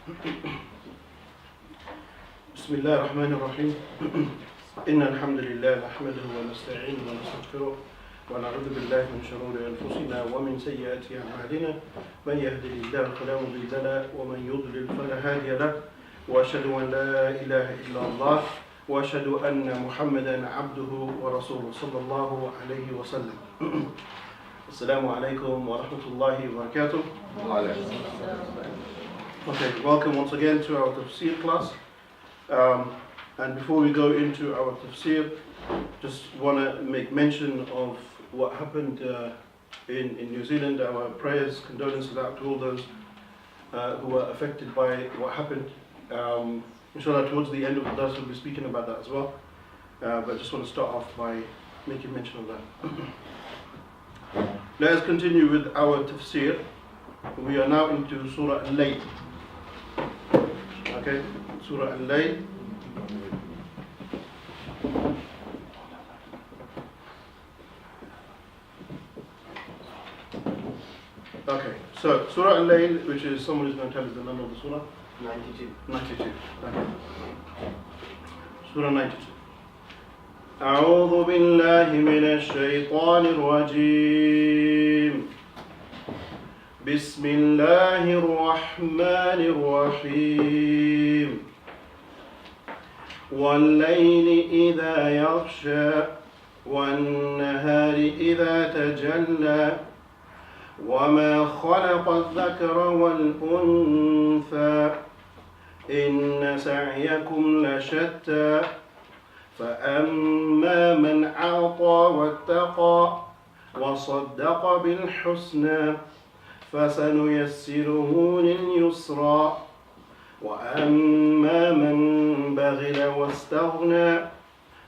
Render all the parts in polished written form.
بسم الله الرحمن الرحيم إن الحمد لله نحمده ونستعينه ونستغفره ونعوذ بالله من شرور أنفسنا ومن سيئات أعمالنا من يهده الله فلا مضل له ومن يضلل فلا هادي له وأشهد أن لا إله إلا الله وأشهد أن محمدا عبده ورسوله صلى الله عليه وسلم. السلام عليكم ورحمة الله وبركاته. Okay, welcome once again to our Tafseer class. And before we go into our Tafseer, just want to make mention of what happened in New Zealand. Our prayers, condolences out to all those who were affected by what happened. Inshallah, towards the end of the dars we'll be speaking about that as well. But just want to start off by making mention of that. Let us continue with our Tafseer. We are now into Surah Lail. Okay, Surah Lail. Okay, so Surah Lail, which is someone who's going to tell us the number of the Surah? 92. 92. Okay. Surah 92. أعوذ بالله من الشيطان الرجيم بسم الله الرحمن الرحيم والليل إذا يغشى والنهار إذا تجلى وما خلق الذكر والأنثى إن سعيكم لشتى فأما من أعطى واتقى وصدق بالحسنى فسنيسره لليسرى وأما من بخل واستغنى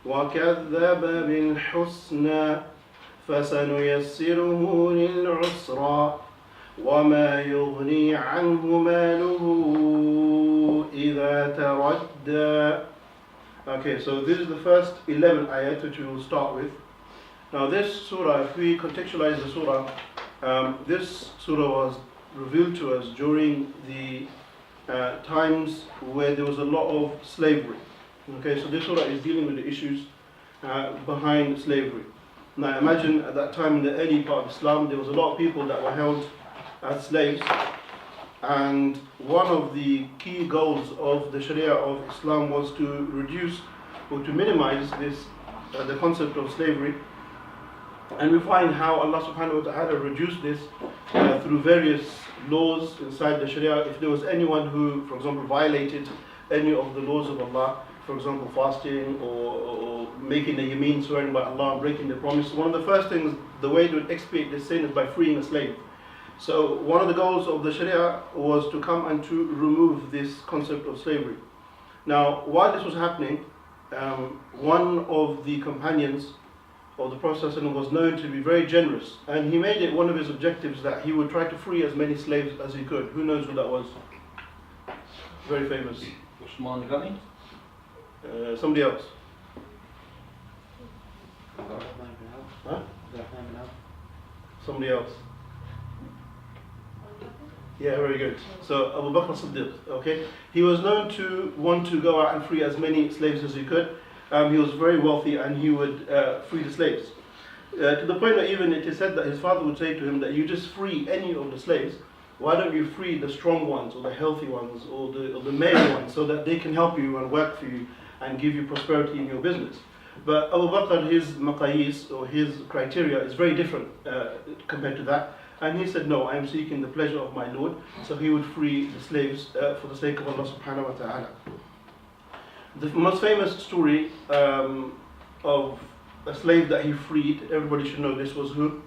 وكذب بالحسنى فسنيسره للعسرى وما يغني عنه ماله إذا تردى. Okay, so this is the first 11 ayat which we will start with. Now this surah, if we contextualize the surah, this surah was revealed to us during the times where there was a lot of slavery. Okay, so this surah is dealing with the issues behind slavery. Now imagine at that time in the early part of Islam, there was a lot of people that were held as slaves. And one of the key goals of the Sharia of Islam was to reduce or to minimize this, the concept of slavery. And we find how Allah subhanahu wa ta'ala reduced this through various laws inside the Sharia. If there was anyone who, for example, violated any of the laws of Allah, for example, fasting or making a yameen, swearing by Allah, breaking the promise, one of the first things, the way to expiate this sin is by freeing a slave. So one of the goals of the Sharia was to come and to remove this concept of slavery. Now, while this was happening, one of the companions of the Prophet ﷺ was known to be very generous, and he made it one of his objectives that he would try to free as many slaves as he could. Who knows who that was? Very famous. Usman Ghani? Somebody else. Huh? Somebody else. Yeah, very good. So Abu Bakr Siddiq, okay? He was known to want to go out and free as many slaves as he could. He was very wealthy and he would free the slaves. To the point that even it is said that his father would say to him that you just free any of the slaves, why don't you free the strong ones or the healthy ones or the male ones so that they can help you and work for you and give you prosperity in your business. But Abu Bakr, his maqayis or his criteria is very different compared to that. And he said, no, I am seeking the pleasure of my Lord. So he would free the slaves for the sake of Allah subhanahu wa ta'ala. The most famous story of a slave that he freed, everybody should know this, was who?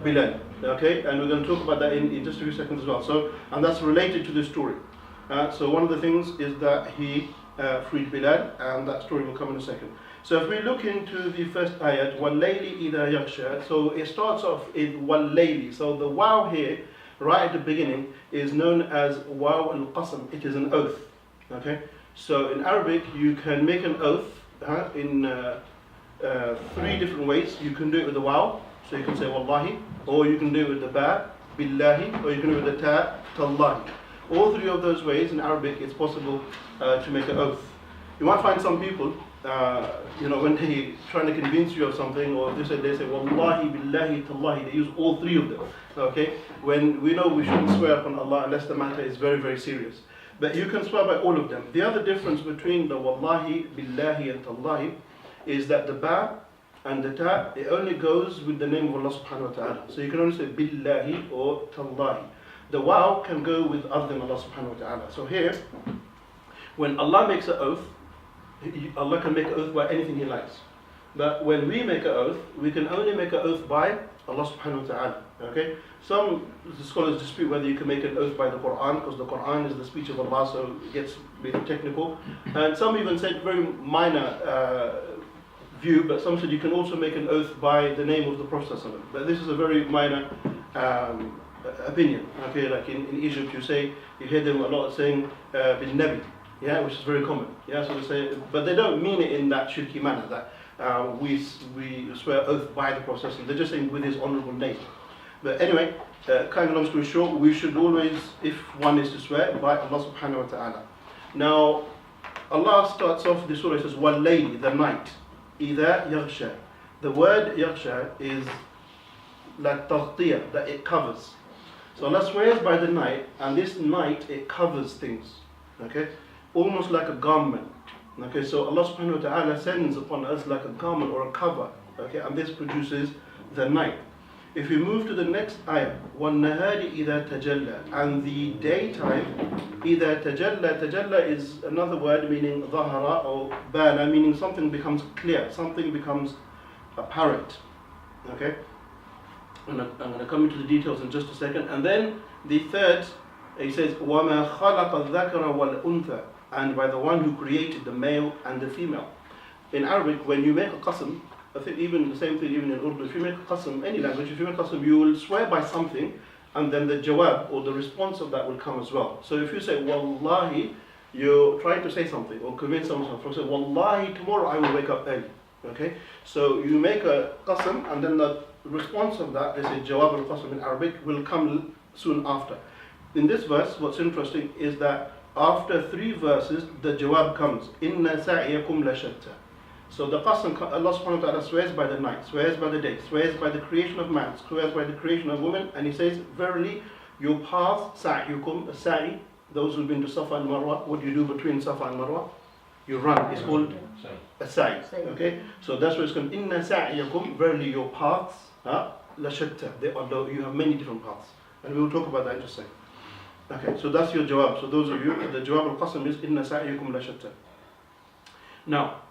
Bilal. Okay, and we're going to talk about that in just a few seconds as well. So, and that's related to this story. So one of the things is that he freed Bilal, and that story will come in a second. So if we look into the first ayat, وَاللَّيْلِ إِذَا يَغْشَى, so it starts off in وَاللَّيْلِ. So the wow here, right at the beginning, is known as wow al-qasam. It is an oath. Okay. So in Arabic, you can make an oath in three different ways. You can do it with the wow, so you can say wallahi, or you can do it with the ba, billahi, or you can do it with the ta, tallahi. All three of those ways in Arabic it's possible to make an oath. You might find some people, when they trying to convince you of something, or they say Wallahi, Billahi, Tallahi, they use all three of them. Okay? When we know we shouldn't swear upon Allah unless the matter is very, very serious. But you can swear by all of them. The other difference between the Wallahi, Billahi and Tallahi is that the Ba and the Ta, it only goes with the name of Allah subhanahu wa ta'ala. So you can only say Billahi or Tallahi. The Waw can go with other than Allah subhanahu wa ta'ala. So here, when Allah makes an oath, Allah can make an oath by anything He likes. But when we make an oath, we can only make an oath by Allah subhanahu wa ta'ala. Okay? Some scholars dispute whether you can make an oath by the Quran, because the Quran is the speech of Allah, so it gets a bit technical. And some even said very minor view, but some said you can also make an oath by the name of the Prophet ﷺ. But this is a very minor opinion. Okay, like in Egypt, you hear them a lot saying bin Nabi, yeah, which is very common. Yeah, so they say, but they don't mean it in that shirky manner that we swear oath by the Prophet ﷺ. They're just saying with his honourable name. But anyway, kind of long story short, we should always, if one is to swear, by Allah subhanahu wa ta'ala. Now, Allah starts off the surah, it says, وَاللَّيْلِ, the night. إِذَا يَغْشَى. The word yaghsha is like taghtiya, that it covers. So Allah swears by the night, and this night, it covers things. Okay? Almost like a garment. Okay, so Allah subhanahu wa ta'ala sends upon us like a garment or a cover. Okay, and this produces the night. If we move to the next ayah, وَالنَّهَارِ إِذَا تَجَلَّى, and the daytime, إِذَا تَجَلَّى, tajalla is another word meaning ظَهَرَ or bana, meaning something becomes clear, something becomes apparent. Okay? I'm going to come into the details in just a second. And then the third, he says, وَمَا خَلَقَ الذَّكَرَ وَالْأُنْثَى, and by the one who created the male and the female. In Arabic, when you make a qasam, I think even the same thing even in Urdu, if you make a qasam, any language, if you make a qasam, you will swear by something, and then the jawab or the response of that will come as well. So if you say Wallahi, you're trying to say something or convince someone, for example, Wallahi, tomorrow I will wake up early. Okay? So you make a qasam, and then the response of that, they say jawab al-qasam in Arabic, will come soon after. In this verse, what's interesting is that after 3 verses, the jawab comes, Inna sa'iyakum la shatta. So the qasam, Allah subhanahu wa ta'ala swears by the night, swears by the day, swears by the creation of man, swears by the creation of woman, and He says, verily, your path, sa'yukum, a sa'i, those who've been to Safa and Marwa, what do you do between Safa and Marwa? You run. It's called a sa'i. Okay? So that's where it's called, Inna sa'iyakum, verily your paths, la shatta. You have many different paths. And we will talk about that in just a second. Okay, so that's your jawab. So those of you, the jawab al-qasam is, Inna sa'iyakum la shatta. Now,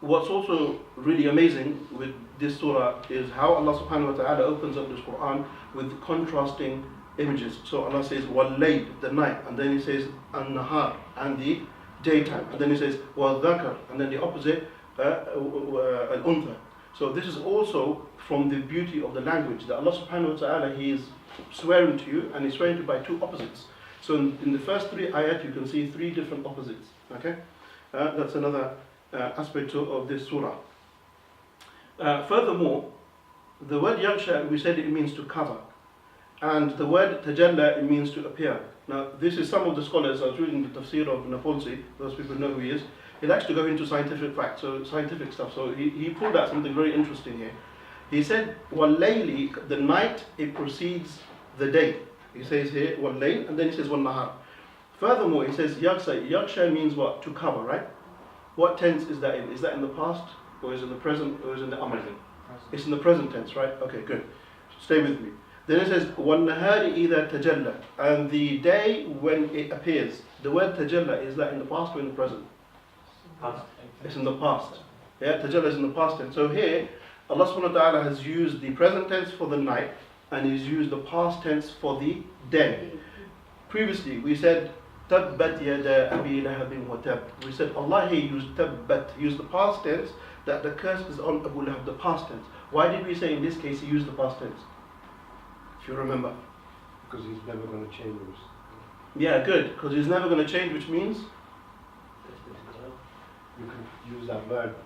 what's also really amazing with this surah is how Allah subhanahu wa ta'ala opens up this Quran with contrasting images. So Allah says, Wal-layl, the night, and then He says, An-nahar, and the daytime, and then He says, Wal-dhakar, and then the opposite, Al-untha. So this is also from the beauty of the language, that Allah subhanahu wa ta'ala, He is swearing to you, and He's swearing to you by 2 opposites. So in the first 3 ayat, you can see 3 different opposites. Okay? That's another aspect of this surah. Furthermore, the word yaghsha, we said it means to cover, and the word tajalla, it means to appear. Now, this is some of the scholars. I was reading the Tafseer of Napolsi. Those people know who he is. He likes to go into scientific facts, so scientific stuff. So he pulled out something very interesting here. He said, "Wal-layli," the night, it precedes the day. He says here, "Wal-layl," and then he says, "Wal-nahar." Furthermore, he says, "Yaghsha." Yaghsha means what? To cover, right? What tense is that in? Is that in the past, or is it in the present, or is it in the amr? It's in the present tense, right? Okay, good. Stay with me. Then it says, وَالنَّهَارِ إِذَا تَجَلَّى, and the day when it appears. The word tajalla, is that in the past or in the present? Past. It's in the past. Yeah, tajalla is in the past tense. So here, Allah subhanahu wa ta'ala has used the present tense for the night, and He's used the past tense for the day. Previously, we said, Tabbat yada Abi Lahabin wa tab. We said Allah here used tabbat, used the past tense, that the curse is on Abu Lahab, the past tense. Why did we say in this case He used the past tense? If you remember. Because He's never going to change. Yeah, good. Because He's never going to change, which means? You can use that verb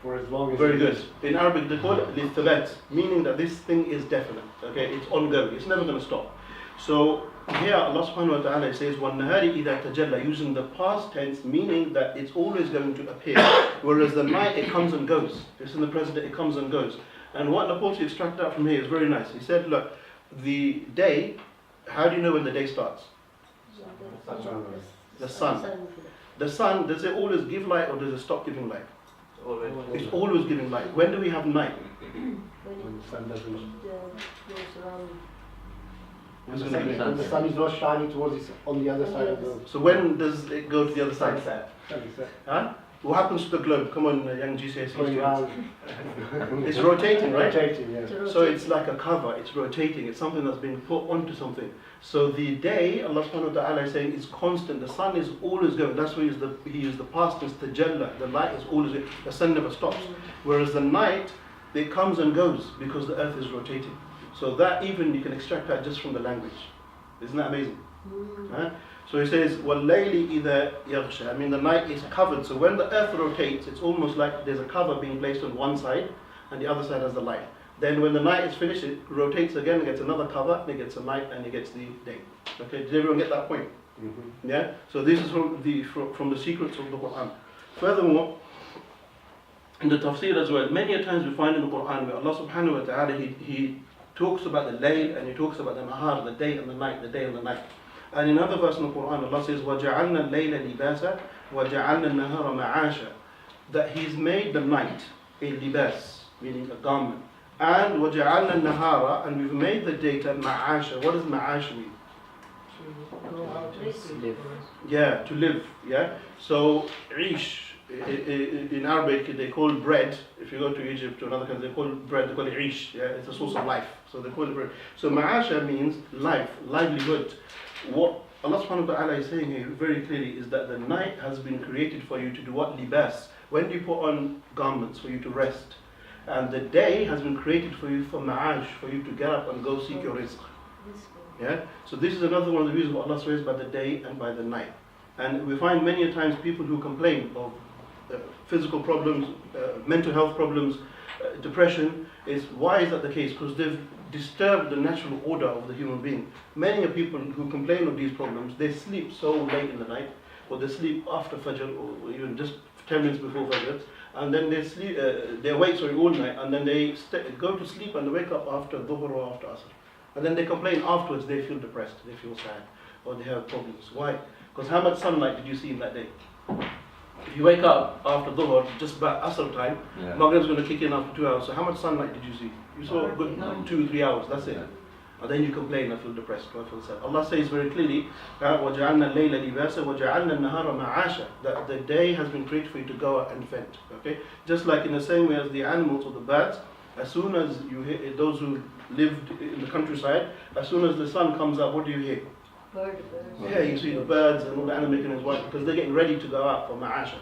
for as long as. Very good. In Arabic they call it lithabat, meaning that this thing is definite. Okay, it's ongoing. It's never going to stop. So here Allah subhanahu wa ta'ala says وَالنَّهَارِ إِذَا تَجَلَّى, using the past tense, meaning that it's always going to appear, whereas the night it comes and goes. It's in the present, it comes and goes. And what Napoli extracted out from here is very nice. He said, look, the day, how do you know when the day starts? The sun. The sun, does it always give light or does it stop giving light? Always. It's always giving light. When do we have night? When the sun doesn't. Who's When gonna the be- sun, when the sun is not shining towards it on the other side of the So when does it go to the other side? Sunset. sunset. Huh? What happens to the globe? Come on, young GCSE Going students. round. It's rotating, right? Rotating, yeah. So it's like a cover, it's rotating, it's something that's being put onto something. So the day, Allah subhanahu wa ta'ala is saying, is constant. The sun is always going. That's why he used the past tense, tajalla. The light is always going. The sun never stops. Whereas the night, it comes and goes because the earth is rotating. So that even you can extract that just from the language. Isn't that amazing? Huh? So he says, وَاللَّيْلِ إِذَا يَغْشَى. I mean, the night is covered. So when the earth rotates, it's almost like there's a cover being placed on one side and the other side has the light. Then when the night is finished, it rotates again, it gets another cover, and it gets a night, and it gets the day. Okay, did everyone get that point? Mm-hmm. Yeah? So this is from the secrets of the Quran. Furthermore, in the Tafseer as well, many a times we find in the Quran where Allah subhanahu wa ta'ala, he talks about the Lail and he talks about the Nahar, the day and the night, the day and the night. And in another verse in the Quran, Allah says, وَجَعَلْنَا اللَّيْلَ لِبَاسًا وَجَعَلْنَا النَّهَارَ مَعَاشًا. That He's made the night a libas, meaning a garment. And وَجَعَلْنَا النَّهَارَ, and we've made the daytime ma'asha. What does ma'asha mean? Yeah, to live. Yeah. So ish in Arabic they call bread. If you go to Egypt or another country, they call bread. They call it ish. Yeah, it's a source of life. So they call it bread. So ma'asha means life, livelihood. What Allah subhanahu wa ta'ala is saying here very clearly is that the night has been created for you to do what? Libas. When you put on garments for you to rest. And the day has been created for you for ma'ash, for you to get up and go seek your rizq. Yeah? So this is another one of the reasons why Allah swears by the day and by the night. And we find many a times people who complain of physical problems, mental health problems, depression, why is that the case? Because they've disturbed the natural order of the human being. Many of people who complain of these problems, they sleep so late in the night, or they sleep after Fajr, or even just 10 minutes before Fajr, and then they sleep, they awake all night, and then they go to sleep and they wake up after Dhuhr or after Asr. And then they complain afterwards, they feel depressed, they feel sad, or they have problems. Why? Because how much sunlight did you see in that day? If you wake up after Dhuhr, just about Asr time, Maghrib's going to kick in after 2 hours, so how much sunlight did you see? You saw a good 2-3 hours, that's it. And then you complain, I feel depressed, I feel sad. Allah says very clearly, وَجَعَلْنَا اللَّيْلَ لِبَاسًا وَجَعَلْنَا النَّهَارَ مَعَاشًا, that the day has been created for you to go out and fend. Okay? Just like in the same way as the animals or the birds, as soon as you hear, those who lived in the countryside, as soon as the sun comes up, what do you hear? Birds. Yeah, you see the birds and all the animals making his wife, because they're getting ready to go out for ma'asha.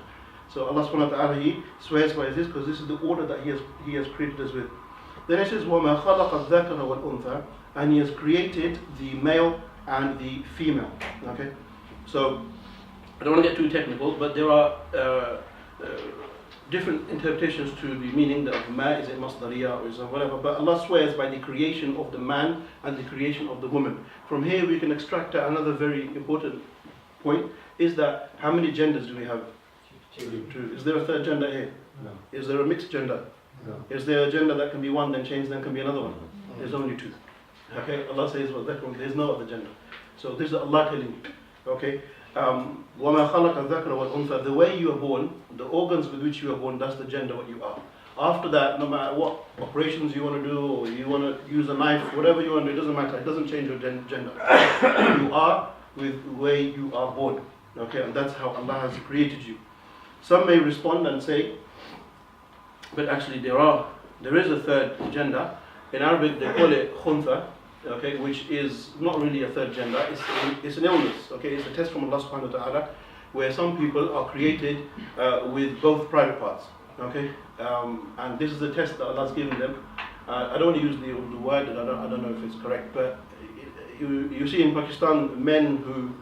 So Allah subhanahu wa ta'ala, He swears by this because this is the order that He has created us with. Then it says, وَمَا خَلَقَ الذَّكَرَ وَالْأُنْثَى, and He has created the male and the female. Okay? So, I don't want to get too technical, but there are different interpretations to the meaning of ma, is it masdariya or is it whatever, but Allah swears by the creation of the man and the creation of the woman. From here we can extract another very important point, is that how many genders do we have? Two. Is there a third gender here? No. Is there a mixed gender? No. Is there a gender that can be one, then change, then can be another one? There's only two. Okay, Allah says, well, there's no other gender. So this is Allah telling you. Okay? وَمَا خَلَقَ الذَّكَرَ وَالْأُنْثَى, the way you are born, the organs with which you are born, that's the gender what you are. After that, no matter what operations you want to do, or you want to use a knife, whatever you want to do, it doesn't matter. It doesn't change your gender. You are with the way you are born. Okay, and that's how Allah has created you. Some may respond and say, but actually there is a third gender. In Arabic they call it khuntha, okay, which is not really a third gender, it's an illness, okay, it's a test from Allah subhanahu wa ta'ala, where some people are created with both private parts, okay, and this is the test that Allah's given them. I don't want to use the word, and I don't know if it's correct, but you see in Pakistan men who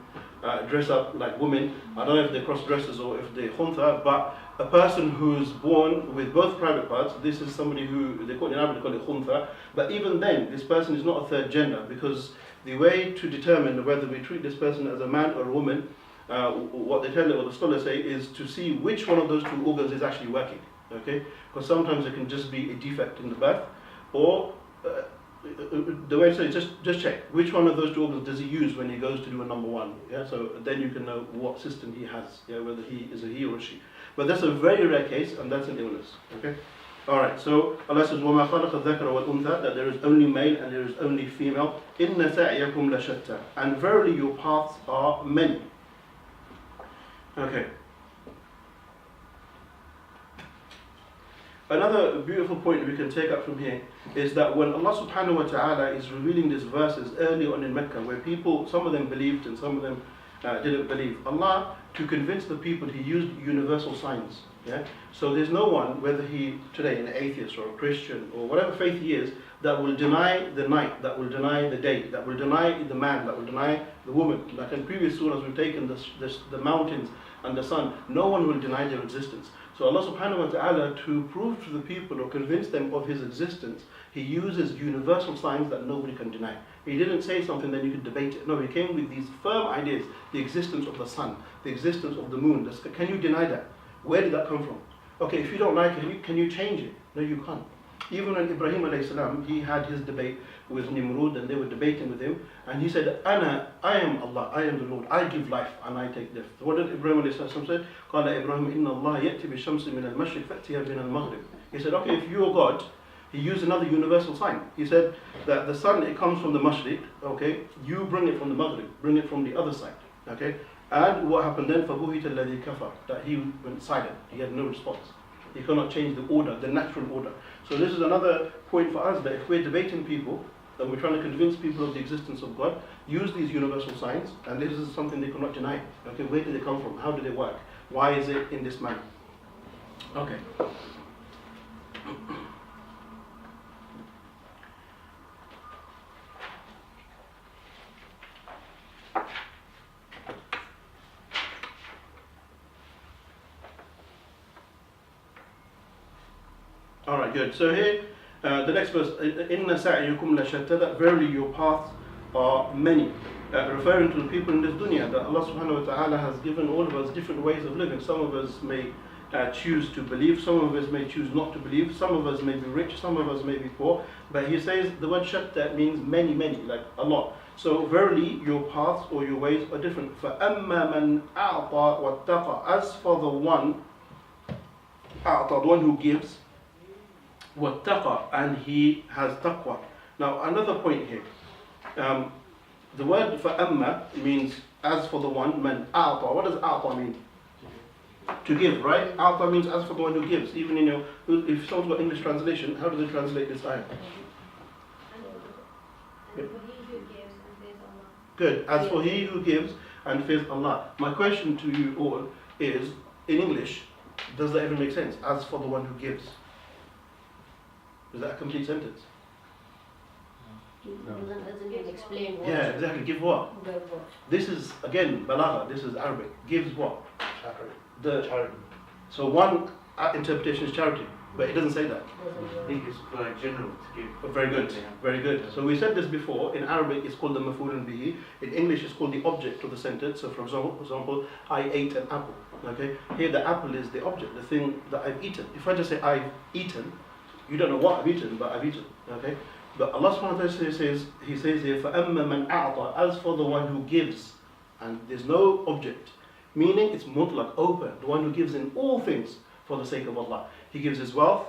dress up like women. I don't know if they're cross-dressers or if they're khuntha, but a person who's born with both private parts, this is somebody who, they call it in Arabic, they call it khuntha, but even then, this person is not a third gender, because the way to determine whether we treat this person as a man or a woman, what they tell it, what the scholars say, is to see which one of those two organs is actually working, okay? Because sometimes it can just be a defect in the birth, or the way to say, just check which one of those two organs does he use when he goes to do a number one. Yeah, so then you can know what system he has. Yeah, whether he is a he or a she. But that's a very rare case, and that's an illness. Okay. All right. So Allah says, وَمَا خَلَقَ الذَّكَرَ وَالْأُنثَى, that there is only male and there is only female. إِنَّ سَعْيَكُمْ لَشَتَّى, and verily your paths are many. Okay. Another beautiful point we can take up from here is that when Allah subhanahu wa ta'ala is revealing these verses early on in Mecca, where people, some of them believed and some of them didn't believe, Allah, to convince the people, He used universal signs. Yeah? So there's no one, whether he today an atheist or a Christian or whatever faith he is, that will deny the night, that will deny the day, that will deny the man, that will deny the woman. Like in previous surahs we've taken the mountains and the sun, no one will deny their existence. So Allah subhanahu wa ta'ala, to prove to the people or convince them of His existence, He uses universal signs that nobody can deny. He didn't say something that you could debate it. No, He came with these firm ideas. The existence of the sun, the existence of the moon. Can you deny that? Where did that come from? Okay, if you don't like it, can you change it? No, you can't. Even when Ibrahim alayhi salam, he had his debate with Nimrud, and they were debating with him, and he said, I am Allah, I am the Lord, I give life and I take death. What did Ibrahim alayhi salam say? قال إبراهيم إن الله يأتي بالشمس من المشرق فأتيها من المغرب. He said, okay, if you're God, he used another universal sign. He said that the sun, it comes from the mashriq, okay, you bring it from the maghrib, bring it from the other side, okay. And what happened then? فَبُهِتَ الَّذِي كَفَرَ, that he went silent, he had no response. He cannot change the order, the natural order. So this is another point for us, that if we're debating people, that we're trying to convince people of the existence of God, use these universal signs, and this is something they cannot deny. Okay, where do they come from? How do they work? Why is it in this manner? Okay. Alright, good. So here, the next verse, إِنَّ سَعْيَكُمْ لَشَتَّى, that verily your paths are many. Referring to the people in this dunya, that Allah subhanahu wa ta'ala has given all of us different ways of living. Some of us may choose to believe, some of us may choose not to believe, some of us may be rich, some of us may be poor. But he says the word shatta means many, like a lot. So verily your paths or your ways are different. فَأَمَّا مَنْ أَعْطَى وَاتَّقَى, as for the one, أعطى, the one who gives, وَاتَّقَى, and he has taqwa. Now another point here. The word فَأَمَّا means as for the one, man أعطى. What does أعطى mean? To give, right? أعطى means as for the one who gives. Even in your, if someone's got English translation, how do they translate this ayah? Good. As for he who gives and fears Allah. My question to you all is, in English, does that even make sense? As for the one who gives. Is that a complete sentence? Doesn't even explain what. Yeah, exactly. Give what? This is, again, balagha, this is Arabic. Gives what? Charity. So one interpretation is charity, but it doesn't say that. I think it's quite general to give. Very good, very good. So we said this before, in Arabic it's called the maf'ulun bihi, in English it's called the object of the sentence. So for example, I ate an apple. Okay, here the apple is the object, the thing that I've eaten. If I just say I've eaten, you don't know what I've eaten, but I've eaten. Okay, but Allah subhanahu wa ta'ala says, He says here, فَأَمَّا مَنْ أَعْطَى, as for the one who gives, and there's no object, meaning it's mutlaq, open, the one who gives in all things for the sake of Allah. He gives his wealth,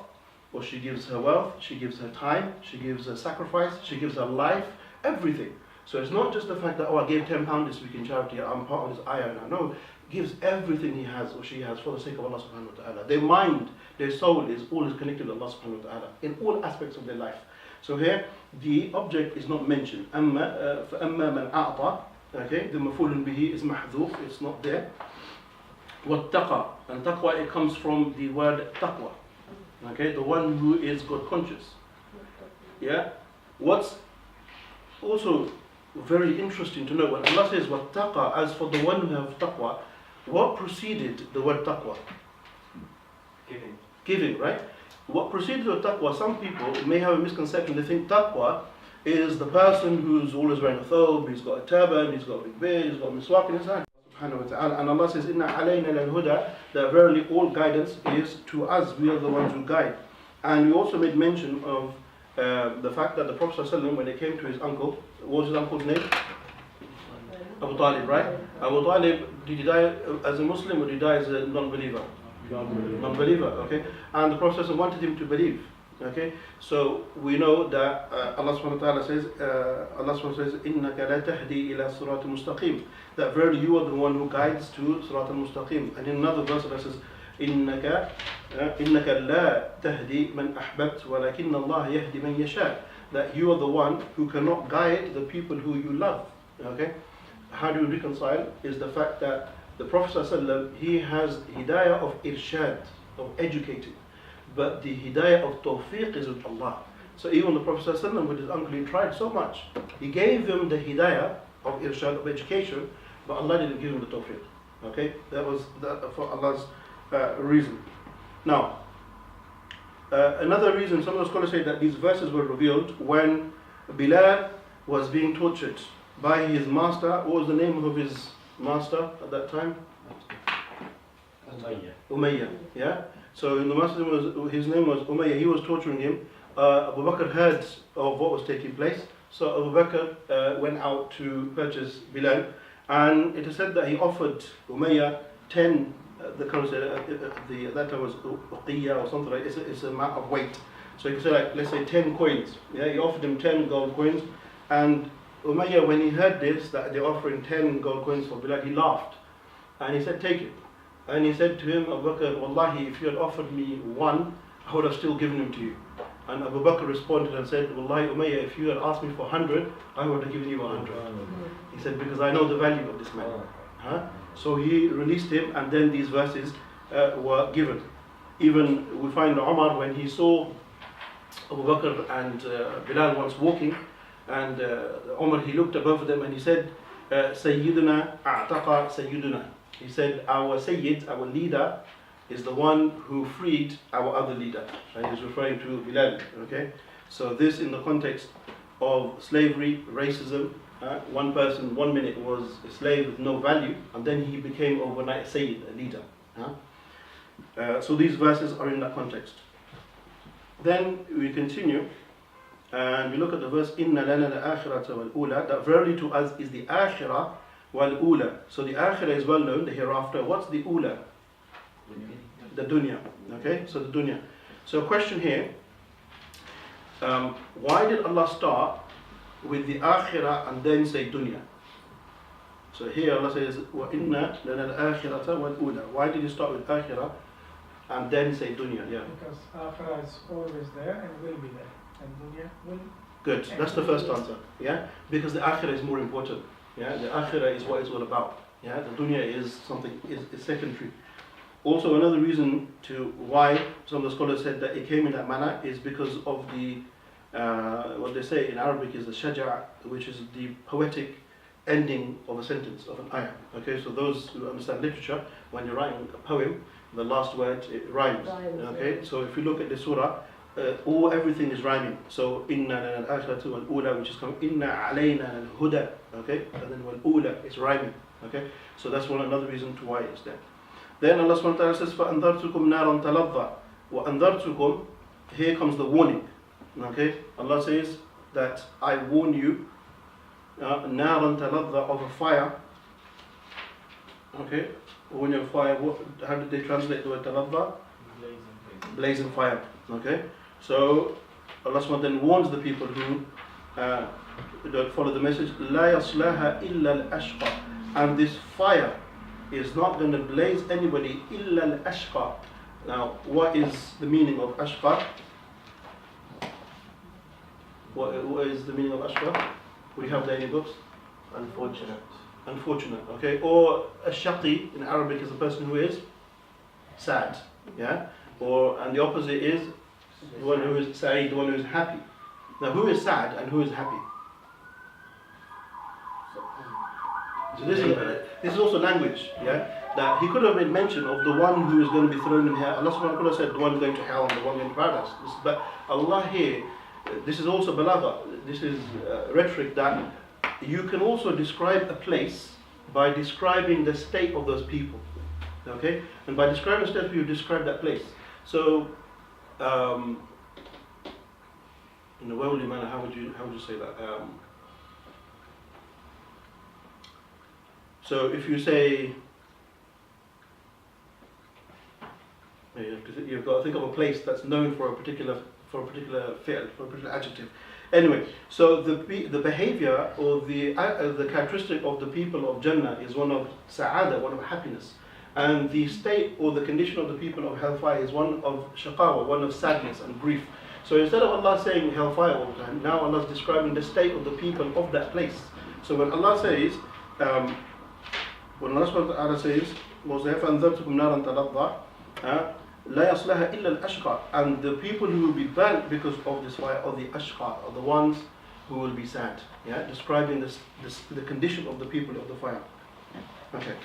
or she gives her wealth, she gives her time, she gives her sacrifice, she gives her life, everything. So it's not just the fact that, oh, I gave £10 this week in charity, I'm part of this ayah now. No, gives everything he has or she has for the sake of Allah subhanahu wa ta'ala. Their mind, their soul is always connected to Allah subhanahu wa ta'ala in all aspects of their life. So here, the object is not mentioned. فَأَمَّا مَنْ أَعْطَى, okay, the maf'ulun bihi is mahdhuf, it's not there. وَاتَّقَى, and taqwa, it comes from the word taqwa. Okay, the one who is God conscious. Yeah? What's also very interesting to know. When Allah says wattaqa, as for the one who have taqwa, what preceded the word taqwa? Giving. Giving, right? What preceded the taqwa, some people may have a misconception. They think taqwa is the person who's always wearing a thobe, he's got a turban, he's got a big beard, he's got a miswak in his hand. Subhanahu wa ta'ala. And Allah says, Inna alayna lal huda, that verily all guidance is to us, we are the ones who guide. And we also made mention of the fact that the Prophet ﷺ, when he came to his uncle, what was his uncle's name? Abu Talib, right? Abu Talib, did he die as a Muslim or did he die as a non-believer? Non-believer, okay? And the Prophet ﷺ wanted him to believe, okay? So we know that Allah subhanahu wa ta'ala says, إِنَّكَ لَا تَهْدِي إِلَى صِرَاطٍ مُسْتَقِيمٍ, that verily you are the one who guides to Sirat al-Mustaqim. And in another verse that says, إِنَّكَ لَا تَهْدِي مَنْ أَحْبَبْتَ وَلَكِنَّ اللَّهَ يَهْدِي مَنْ يَشَاءُ, that you are the one who cannot guide the people who you love, okay? How do we reconcile? Is the fact that the Prophet ﷺ, he has hidayah of irshad, of educating, but the hidayah of tawfiq is with Allah. So even the Prophet ﷺ with his uncle, he tried so much. He gave him the hidayah of irshad, of education, but Allah didn't give him the tawfiq. Okay, that was for Allah's reason. Now, another reason, some of the scholars say that these verses were revealed when Bilal was being tortured by his master. What was the name of his master at that time? Umayyah. Yeah. So the master his name was Umayyah. He was torturing him. Abu Bakr heard of what was taking place. So Abu Bakr went out to purchase Bilal, and it is said that he offered Umayyah 10. The currency that time was uqiyya or something like. It's a amount of weight. So you can say, like, let's say 10 coins. Yeah. He offered him 10 gold coins, and Umayyah, when he heard this, that they're offering 10 gold coins for Bilal, he laughed. And he said, take it. And he said to him, Abu Bakr, Wallahi, if you had offered me one, I would have still given him to you. And Abu Bakr responded and said, Wallahi, Umayyah, if you had asked me for 100, I would have given you 100. He said, because I know the value of this man. Huh? So he released him, and then these verses were given. Even we find Umar, when he saw Abu Bakr and Bilal once walking, and Umar, he looked above them and he said, Sayyiduna a'taqa Sayyiduna. He said, our Sayyid, our leader, is the one who freed our other leader. And he's referring to Bilal. Okay? So this in the context of slavery, racism. One person, 1 minute was a slave with no value, and then he became overnight a Sayyid, a leader. So these verses are in that context. Then we continue. And we look at the verse, Inna lana al-akhirata wal-ula, that verily to us is the akhirah wal-ula. So the akhirah is well known, the hereafter. What's the ula? The dunya. Okay, so the dunya. So a question here, why did Allah start with the akhirah and then say dunya? So here Allah says, Wa inna lana al-akhirata wal-ula. Why did He start with akhirah and then say dunya? Yeah. Because akhirah is always there and will be there. And dunya will. Good. That's the first answer. Yeah, because the akhirah is more important. Yeah, the akhirah is what it's all about. Yeah, the dunya is something is secondary. Also, another reason to why some of the scholars said that it came in that manner is because of the what they say in Arabic is the shaja', which is the poetic ending of a sentence of an ayah. Okay, so those who understand literature, when you're writing a poem, the last word it rhymes. Okay, so if you look at the surah. Everything is rhyming. So inna lana al-akhirata wal-ula, which is coming inna alayna al-huda. Okay, and then wal-ula is rhyming. Okay, so that's another reason to why it's there. Then Allah subhanahu wa ta'ala says, فَأَنذَرْتُكُمْ نَارًا تَلَظَّى وَأَنذَرْتُكُمْ, here comes the warning. Okay, Allah says that I warn you, نَارًا تَلَظَّى, of a fire. Okay, warn you of fire. How did they translate the word تَلَظَّى? Blazing fire. Okay, so Allah subhanahu wa ta'ala then warns the people who don't follow the message, لا يصلها إلا الأشقى, and this fire is not going to blaze anybody إلا الأشقى. Now, what is the meaning of ashqa? What is the meaning of ashqa? We have that in books. Unfortunate. Okay, or ashaqi in Arabic is a person who is sad. Yeah. And the opposite is the one who is sa'id, the one who is happy. Now, who is sad and who is happy? So this is also language, yeah? That he could have made mention of the one who is going to be thrown in hell. Allah subhanahu wa ta'ala said the one going to hell and the one going to paradise. But Allah here, this is also balagha, this is rhetoric, that you can also describe a place by describing the state of those people. Okay? And by describing the state, you describe that place. So, in a worldly manner, how would you say that? So if you say, because you've got to think of a place that's known for a particular fi'l, for a particular adjective. Anyway, so the behavior or the characteristic of the people of Jannah is one of sa'ada, one of happiness. And the state or the condition of the people of hellfire is one of shaqawa, one of sadness and grief. So instead of Allah saying hellfire all the time, now Allah is describing the state of the people of that place. So when Allah says, when Allah subhanahu wa ta'ala says, فَأَنذَرْتُكُمْ نَارًا تَلَظَّى لَا يَصْلَهَا إِلَّا الْأَشْقَى, and the people who will be burnt because of this fire are the ashqa, are the ones who will be sad. Yeah, describing the condition of the people of the fire. Okay.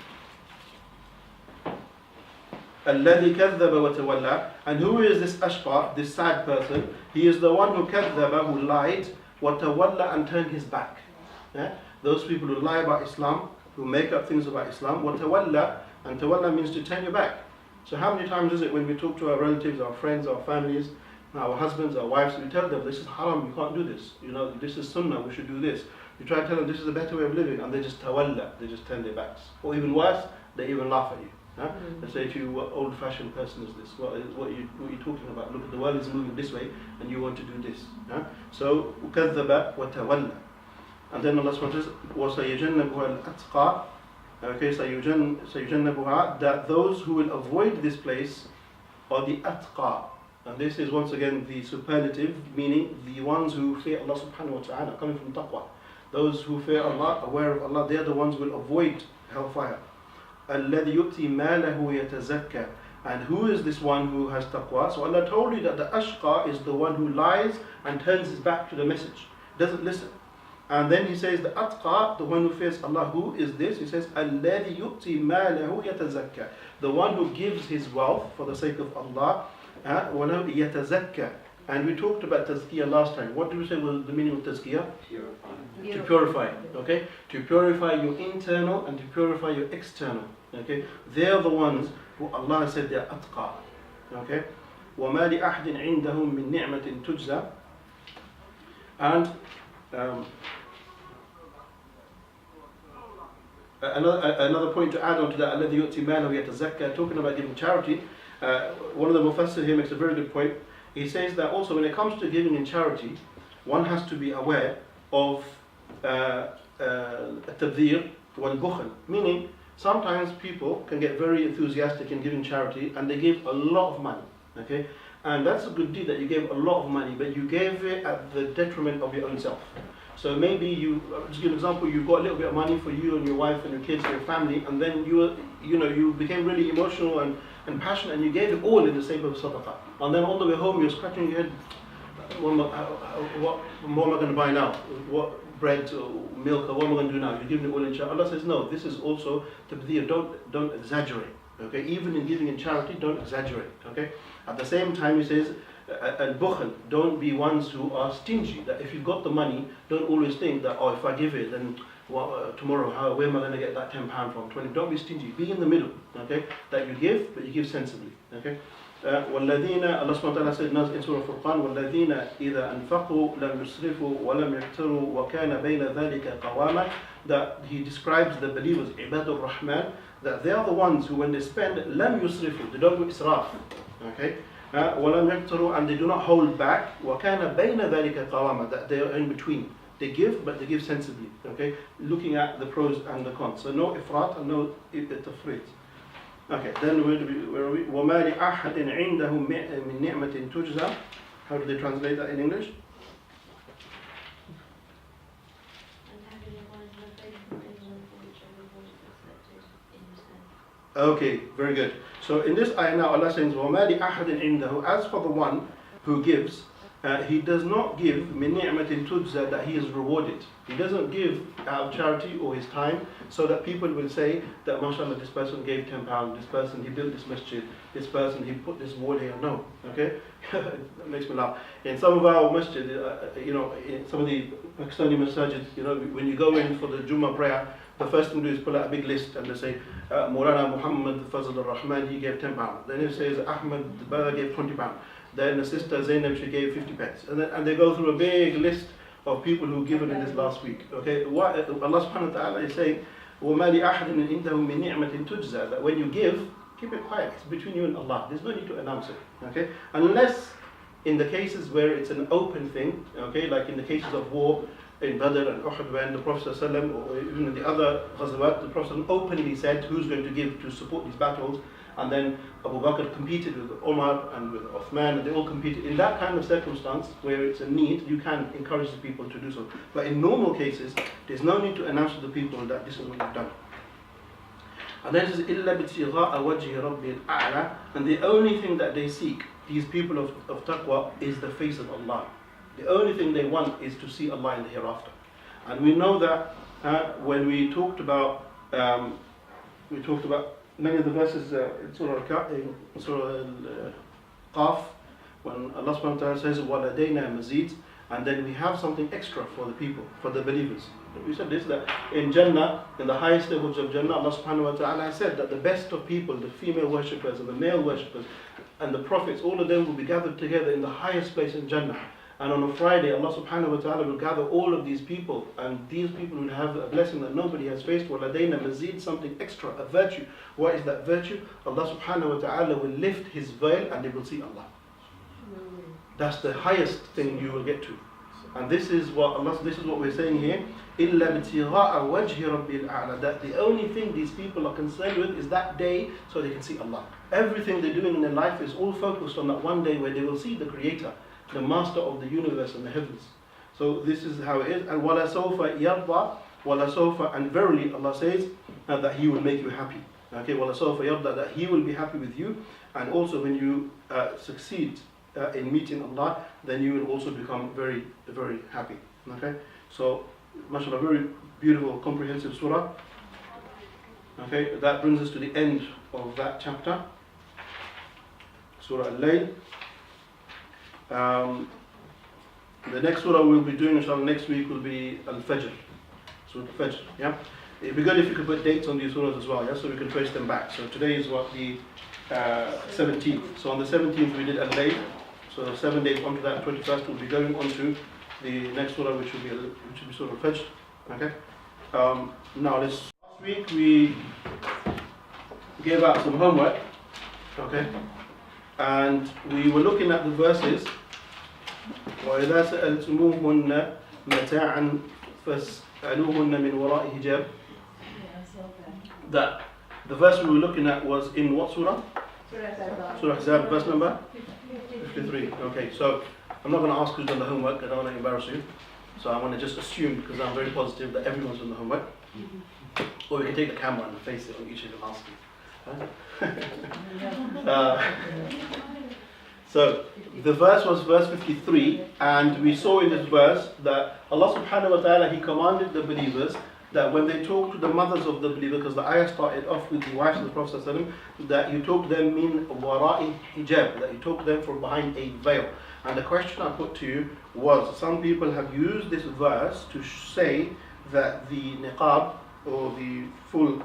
الَّذِي كَذَّبَ وَتَوَلَّى, and who is this ashqa, this sad person? He is the one who كَذَّبَ, who lied, وَتَوَلَّى, and turned his back. Yeah? Those people who lie about Islam, who make up things about Islam, وَتَوَلَّى, and tawalla means to turn your back. So how many times is it when we talk to our relatives, our friends, our families, our husbands, our wives, we tell them this is haram, you can't do this. You know, this is sunnah, we should do this. You try to tell them this is a better way of living, and they just tawalla, they just turn their backs. Or even worse, they even laugh at you. Huh? They say to you, what old-fashioned person is this? What are you talking about? Look, the world is moving this way, and you want to do this. Huh? So, كَذَّبَ وَتَوَلَّى. And then Allah SWT says, وَسَيَجَنَّبُهَا الْأَتْقَى. Okay, سَيُجَنَّبُهَا, that those who will avoid this place are the atqa. And this is once again the superlative, meaning the ones who fear Allah subhanahu wa ta'ala, coming from taqwa. Those who fear Allah, aware of Allah, they are the ones who will avoid hellfire. الَّذِي يُؤْتِي مَالَهُ يَتَزَكَّى. And who is this one who has taqwa? So Allah told you that the ashqa is the one who lies and turns his back to the message, doesn't listen. And then he says the atqa, the one who fears Allah, who is this? He says, الَّذِي يُؤْتِي مَالَهُ يَتَزَكَّى. The one who gives his wealth for the sake of Allah, وَلَوْ يَتَزَكَّى. And we talked about tazkiyah last time. What did we say was the meaning of tazkiyah? Purify. To purify, okay? To purify your internal and to purify your external, okay? They are the ones who Allah said they are atqa, okay? وَمَا لِأَحْدٍ عِنْدَهُمْ مِنْ نِعْمَةٍ تُجْزَى. And another point to add on to that, الَّذِي يُؤْتِي مَالَهُ يَتَزَكَّى, talking about giving charity, one of the mufassir here makes a very good point. He says that also when it comes to giving in charity, one has to be aware of التبذير والبخل, meaning sometimes people can get very enthusiastic in giving charity and they give a lot of money, okay? And that's a good deed that you gave a lot of money, but you gave it at the detriment of your own self. So maybe you, just give an example, you've got a little bit of money for you and your wife and your kids and your family, and then you became really emotional and passionate, and you gave it all in the sake of sadaqah. And then on the way home, you're scratching your head, what am I going to buy now? What bread or milk, or what am I going to do now? You're giving it all in charity. Allah says, no, this is also tabdhir, don't exaggerate. Okay, even in giving in charity, don't exaggerate. Okay, at the same time, he says, al-bukhl, don't be ones who are stingy. That if you've got the money, don't always think that, oh, if I give it, then tomorrow, where am I going to get that £10 from? 20. Don't be stingy. Be in the middle. Okay, that you give, but you give sensibly. Okay. والذين, Allah subhanahu wa ta'ala said in Surah Furqan, والذين إذا أنفقوا لم يسرفوا ولم يقتروا وكان بين ذلك قواما. That he describes the believers, Ibadur Rahman, that they are the ones who when they spend, لم يسرفوا, they don't do israf. Okay. ولم يقتروا, and they do not hold back. وكان بين ذلك قواما, that they are in between. They give, but they give sensibly. Okay, looking at the pros and the cons. So no ifrat and no tafrit. Okay, then where are we? وَمَا لِأَحَدٍ عِنْدَهُ مِنْ نِعْمَةٍ تُجْزَى. How do they translate that in English? Okay, very good. So in this ayah now, Allah says, وَمَا لِأَحَدٍ عِنْدَهُ. As for the one who gives, he does not give min ni'matin tujza, that he is rewarded. He doesn't give out of charity or his time so that people will say that mashallah, this person gave £10, this person he built this masjid, this person he put this wall here. No, okay? That makes me laugh. In some of our masjid, in some of the Pakistani masajid, when you go in for the Jummah prayer, the first thing to do is pull out a big list and they say, Maulana Muhammad Fazl al-Rahman, he gave £10. Then it says Ahmed Bala gave £20. Then the sister Zainab, she gave 50 pence. And they go through a big list of people who given in this last week. Okay, Allah subhanahu wa ta'ala is saying, وَمَا لِأَحَدٍ عِنْدَهُ مِنْ نِعْمَةٍ تُجْزَى, that when you give, keep it quiet. It's between you and Allah. There's no need to announce it. Okay, unless in the cases where it's an open thing. Okay, like in the cases of war in Badr and Uhud, when the Prophet ﷺ, or even in the other ghazawat, the Prophet openly said who's going to give to support these battles. And then Abu Bakr competed with Umar and with Uthman, and they all competed. In that kind of circumstance, where it's a need, you can encourage the people to do so. But in normal cases, there's no need to announce to the people that this is what you've done. And then it says, إِلَّا بِتِغَاءَ وَجْهِ رَبِّ الْأَعْلَى, and the only thing that they seek, these people of taqwa, is the face of Allah. The only thing they want is to see Allah in the hereafter. And we know that when we talked about many of the verses in Surah Al-Qaf, when Allah subhanahu wa ta'ala says, وَلَدَيْنَا مَزِيدٌ, and then we have something extra for the people, for the believers. We said this, that in Jannah, in the highest levels of Jannah, Allah subhanahu wa ta'ala has said that the best of people, the female worshippers and the male worshippers, and the prophets, all of them will be gathered together in the highest place in Jannah. And on a Friday, Allah subhanahu wa ta'ala will gather all of these people, and these people will have a blessing that nobody has faced. وَلَدَيْنَا مَزِيدٌ, something extra, a virtue. What is that virtue? Allah subhanahu wa ta'ala will lift His veil and they will see Allah. That's the highest thing you will get to. And this is what we're saying here. إِلَّا بِتِغَاءَ وَجْهِ رَبِّ الْأَعْلَى, that the only thing these people are concerned with is that day so they can see Allah. Everything they're doing in their life is all focused on that one day where they will see the Creator, the master of the universe and the heavens. So this is how it is. And وَلَا سَوْفَ يَرْضَى, وَلَا سَوْفَ, and verily Allah says that He will make you happy. Okay, وَلَا سَوْفَ يَرْضَى, that He will be happy with you. And also when you succeed in meeting Allah, then you will also become very, very happy. Okay, so mashallah, very beautiful, comprehensive surah. Okay, that brings us to the end of that chapter, Surah Lail. The next surah we'll be doing inshallah next week will be Al-Fajr, Surah Al-Fajr. Yeah, it'd be good if you could put dates on these surahs as well, yeah, so we can trace them back. So today is what, the 17th. So on the 17th we did Al-Layl. So 7 days onto that, 21st, we'll be going on to the next surah, which will be Surah Al-Fajr. Okay. Now last week we gave out some homework. Okay. And we were looking at the verses. وَإِذَا سَأَلْتُمُوهُنَّ مَتَاعًا فَاسْأَلُوهُنَّ مِنْ وَرَاءِ حِجَابٍ. That the verse we were looking at was in what surah? Surah Ahzab, verse number 53. Okay, so I'm not going to ask who's done the homework. I don't want to embarrass you. So I want to just assume, because I'm very positive, that everyone's done the homework. Or we can take the camera and face it on each of them asking. So the verse was verse 53, and we saw in this verse that Allah subhanahu wa ta'ala, He commanded the believers that when they talk to the mothers of the believer, because the ayah started off with the wives of the Prophet ﷺ, that you talk to them min wara'i hijab, that you talk to them from behind a veil. And the question I put to you was, some people have used this verse to say that the niqab, or the full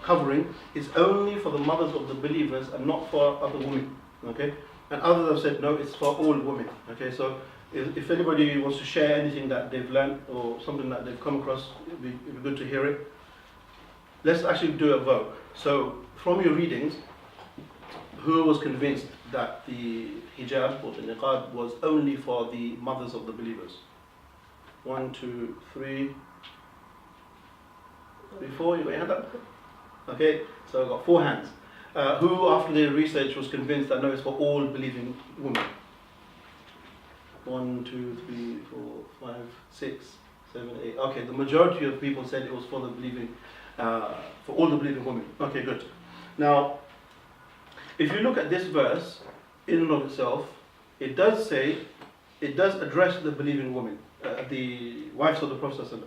covering, is only for the mothers of the believers and not for other women. Okay? And others have said no, it's for all women. Okay, so if anybody wants to share anything that they've learned or something that they've come across, it'd be good to hear it. Let's actually do a vote. So from your readings, who was convinced that the hijab or the niqab was only for the mothers of the believers? 1, 2, 3, 4. You got your hand up? Okay, so I've got 4 hands. Who, after their research, was convinced that no, it's for all believing women? 1, 2, 3, 4, 5, 6, 7, 8. Okay, the majority of people said it was for the believing, for all the believing women. Okay, good. Now, if you look at this verse in and of itself, it does say it does address the believing women, the wives of the Prophet ﷺ.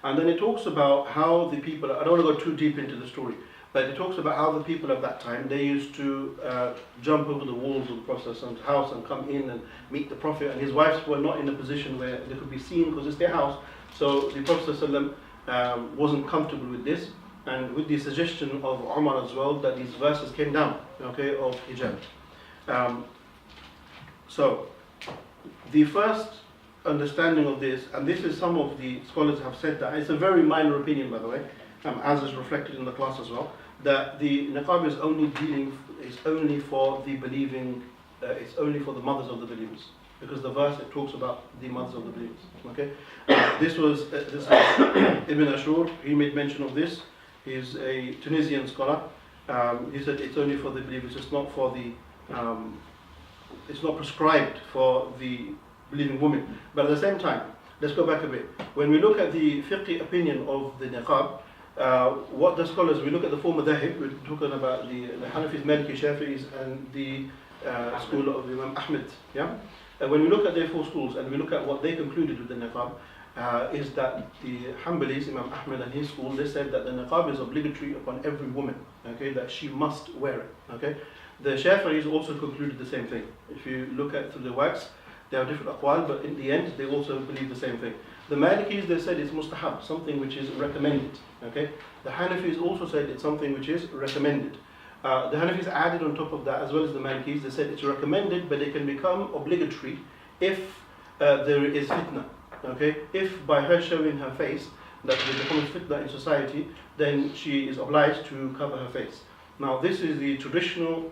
And then it talks about how the people, I don't want to go too deep into the story, but it talks about how the people of that time, they used to jump over the walls of the Prophet's house and come in and meet the Prophet, and his wives were not in a position where they could be seen because it's their house. So the Prophet ﷺ wasn't comfortable with this, and with the suggestion of Umar as well, that these verses came down, okay, of hijab. So the first understanding of this, and this is some of the scholars have said that, it's a very minor opinion by the way, as is reflected in the class as well, that the niqab is only for the believing, it's only for the mothers of the believers, because the verse it talks about the mothers of the believers. Okay, this was Ibn Ashur. He made mention of this. He's a Tunisian scholar. He said it's only for the believers. It's not for the. It's not prescribed for the believing women. But at the same time, let's go back a bit. When we look at the fiqh opinion of the niqab, what the scholars, we look at the four madhahib, we're talking about the Hanafis, Maliki, Shafi'is, and the school of Imam Ahmed. Yeah? When we look at their four schools and we look at what they concluded with the niqab, is that the Hanbalis, Imam Ahmed and his school, they said that the niqab is obligatory upon every woman, okay, that she must wear it. Okay? The Shafi'is also concluded the same thing. If you look at through the wax, they have different aqwal, but in the end, they also believe the same thing. The Malikis, they said it's mustahab, something which is recommended. Okay? The Hanafis also said it's something which is recommended. The Hanafis added on top of that, as well as the Malikis, they said it's recommended, but it can become obligatory if there is fitna. Okay? If by her showing her face, that there becomes fitna in society, then she is obliged to cover her face. Now, this is the traditional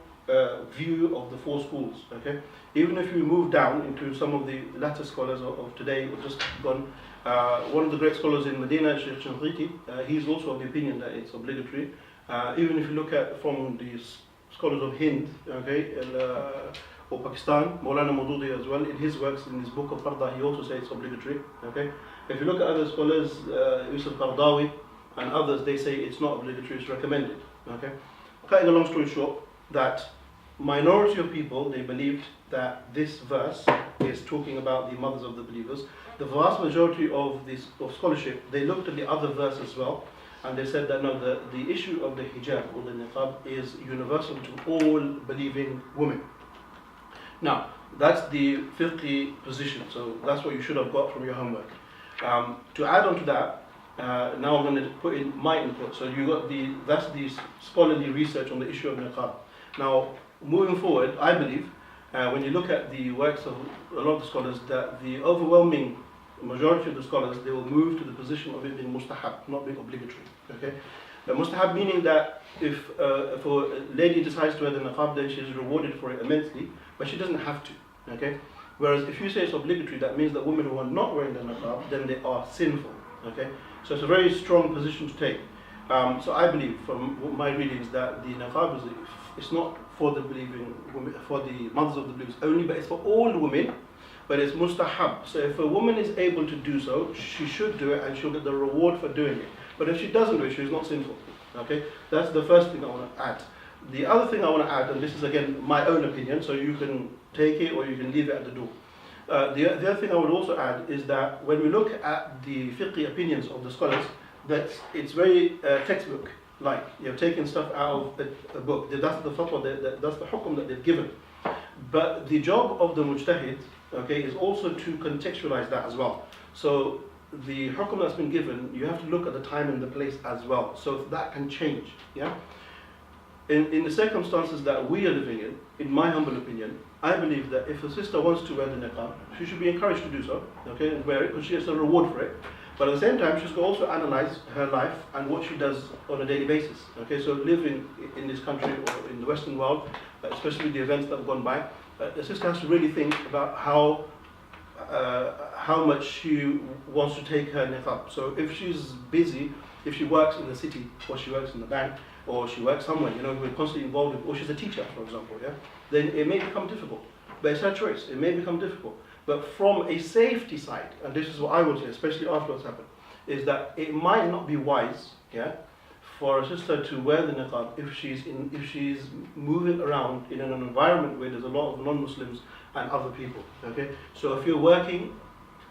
view of the four schools. Okay, even if we move down into some of the latter scholars of today, or just gone, one of the great scholars in Medina, Sheikh Shanqiti, he's also of the opinion that it's obligatory. Even if you look at from the scholars of Hind, okay, or Pakistan, Maulana Maududi as well, in his works, in his book of Farda, he also says it's obligatory. Okay, if you look at other scholars, Yusuf Qardawi and others, they say it's not obligatory, it's recommended. Okay, cutting a long story short, that minority of people, they believed that this verse is talking about the mothers of the believers. The vast majority of scholarship, they looked at the other verse as well, and they said that no, the issue of the hijab or the niqab is universal to all believing women. Now, that's the fiqh position, so that's what you should have got from your homework. To add on to that, now I'm going to put in my input. So you got that's the scholarly research on the issue of niqab. Now, moving forward, I believe, when you look at the works of a lot of the scholars, that the overwhelming majority of the scholars, they will move to the position of it being mustahab, not being obligatory. Okay, mustahab meaning that if a lady decides to wear the niqab, then she is rewarded for it immensely, but she doesn't have to. Okay, whereas if you say it's obligatory, that means that women who are not wearing the niqab, then they are sinful. Okay, so it's a very strong position to take. So I believe, from my readings, that the niqab it's not for the believing women, for the mothers of the believers only, but it's for all women, but it's mustahab. So if a woman is able to do so, she should do it and she'll get the reward for doing it. But if she doesn't do it, she's not sinful. Okay, that's the first thing I want to add. The other thing I want to add, and this is again my own opinion, so you can take it or you can leave it at the door. The other thing I would also add is that when we look at the fiqh opinions of the scholars, that it's very textbook. Like you're taking stuff out of a book. That's the fatwa, that's the hukum that they've given. But the job of the mujtahid, okay, is also to contextualize that as well. So the hukum that's been given, you have to look at the time and the place as well. So that can change. Yeah. In the circumstances that we are living in my humble opinion, I believe that if a sister wants to wear the niqab, she should be encouraged to do so. Okay, and wear it because she gets a reward for it. But at the same time, she's going to also analyze her life and what she does on a daily basis. Okay, so living in this country or in the Western world, especially the events that have gone by, the sister has to really think about how much she wants to take her niqab. So if she's busy, if she works in the city, or she works in the bank, or she works somewhere, we're constantly involved with, or she's a teacher, for example, yeah, then it may become difficult. But it's her choice. It may become difficult. But from a safety side, and this is what I would say, especially after what's happened, is that it might not be wise, yeah, for a sister to wear the niqab if she's moving around in an environment where there's a lot of non-Muslims and other people. Okay, so if you're working,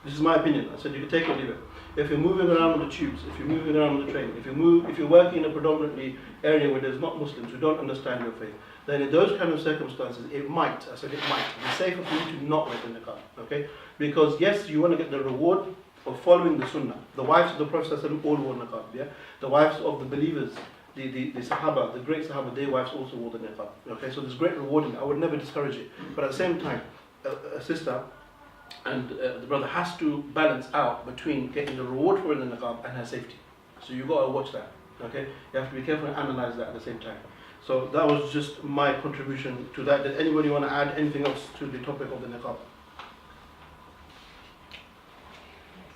this is my opinion. I said you can take it or leave it. If you're moving around on the tubes, if you're moving around on the train, if you're working in a predominantly area where there's not Muslims who don't understand your faith, then in those kind of circumstances, it might be safer for you to not wear the niqab. Okay, because yes, you want to get the reward of following the sunnah. The wives of the Prophet ﷺ all wore niqab. Yeah, the wives of the believers, the Sahaba, the great Sahaba, their wives also wore the niqab. Okay, so there's great reward in it. I would never discourage it. But at the same time, a sister and the brother has to balance out between getting the reward for the niqab and her safety. So you got to watch that. Okay, you have to be careful and analyze that at the same time. So that was just my contribution to that. Did anybody want to add anything else to the topic of the niqab?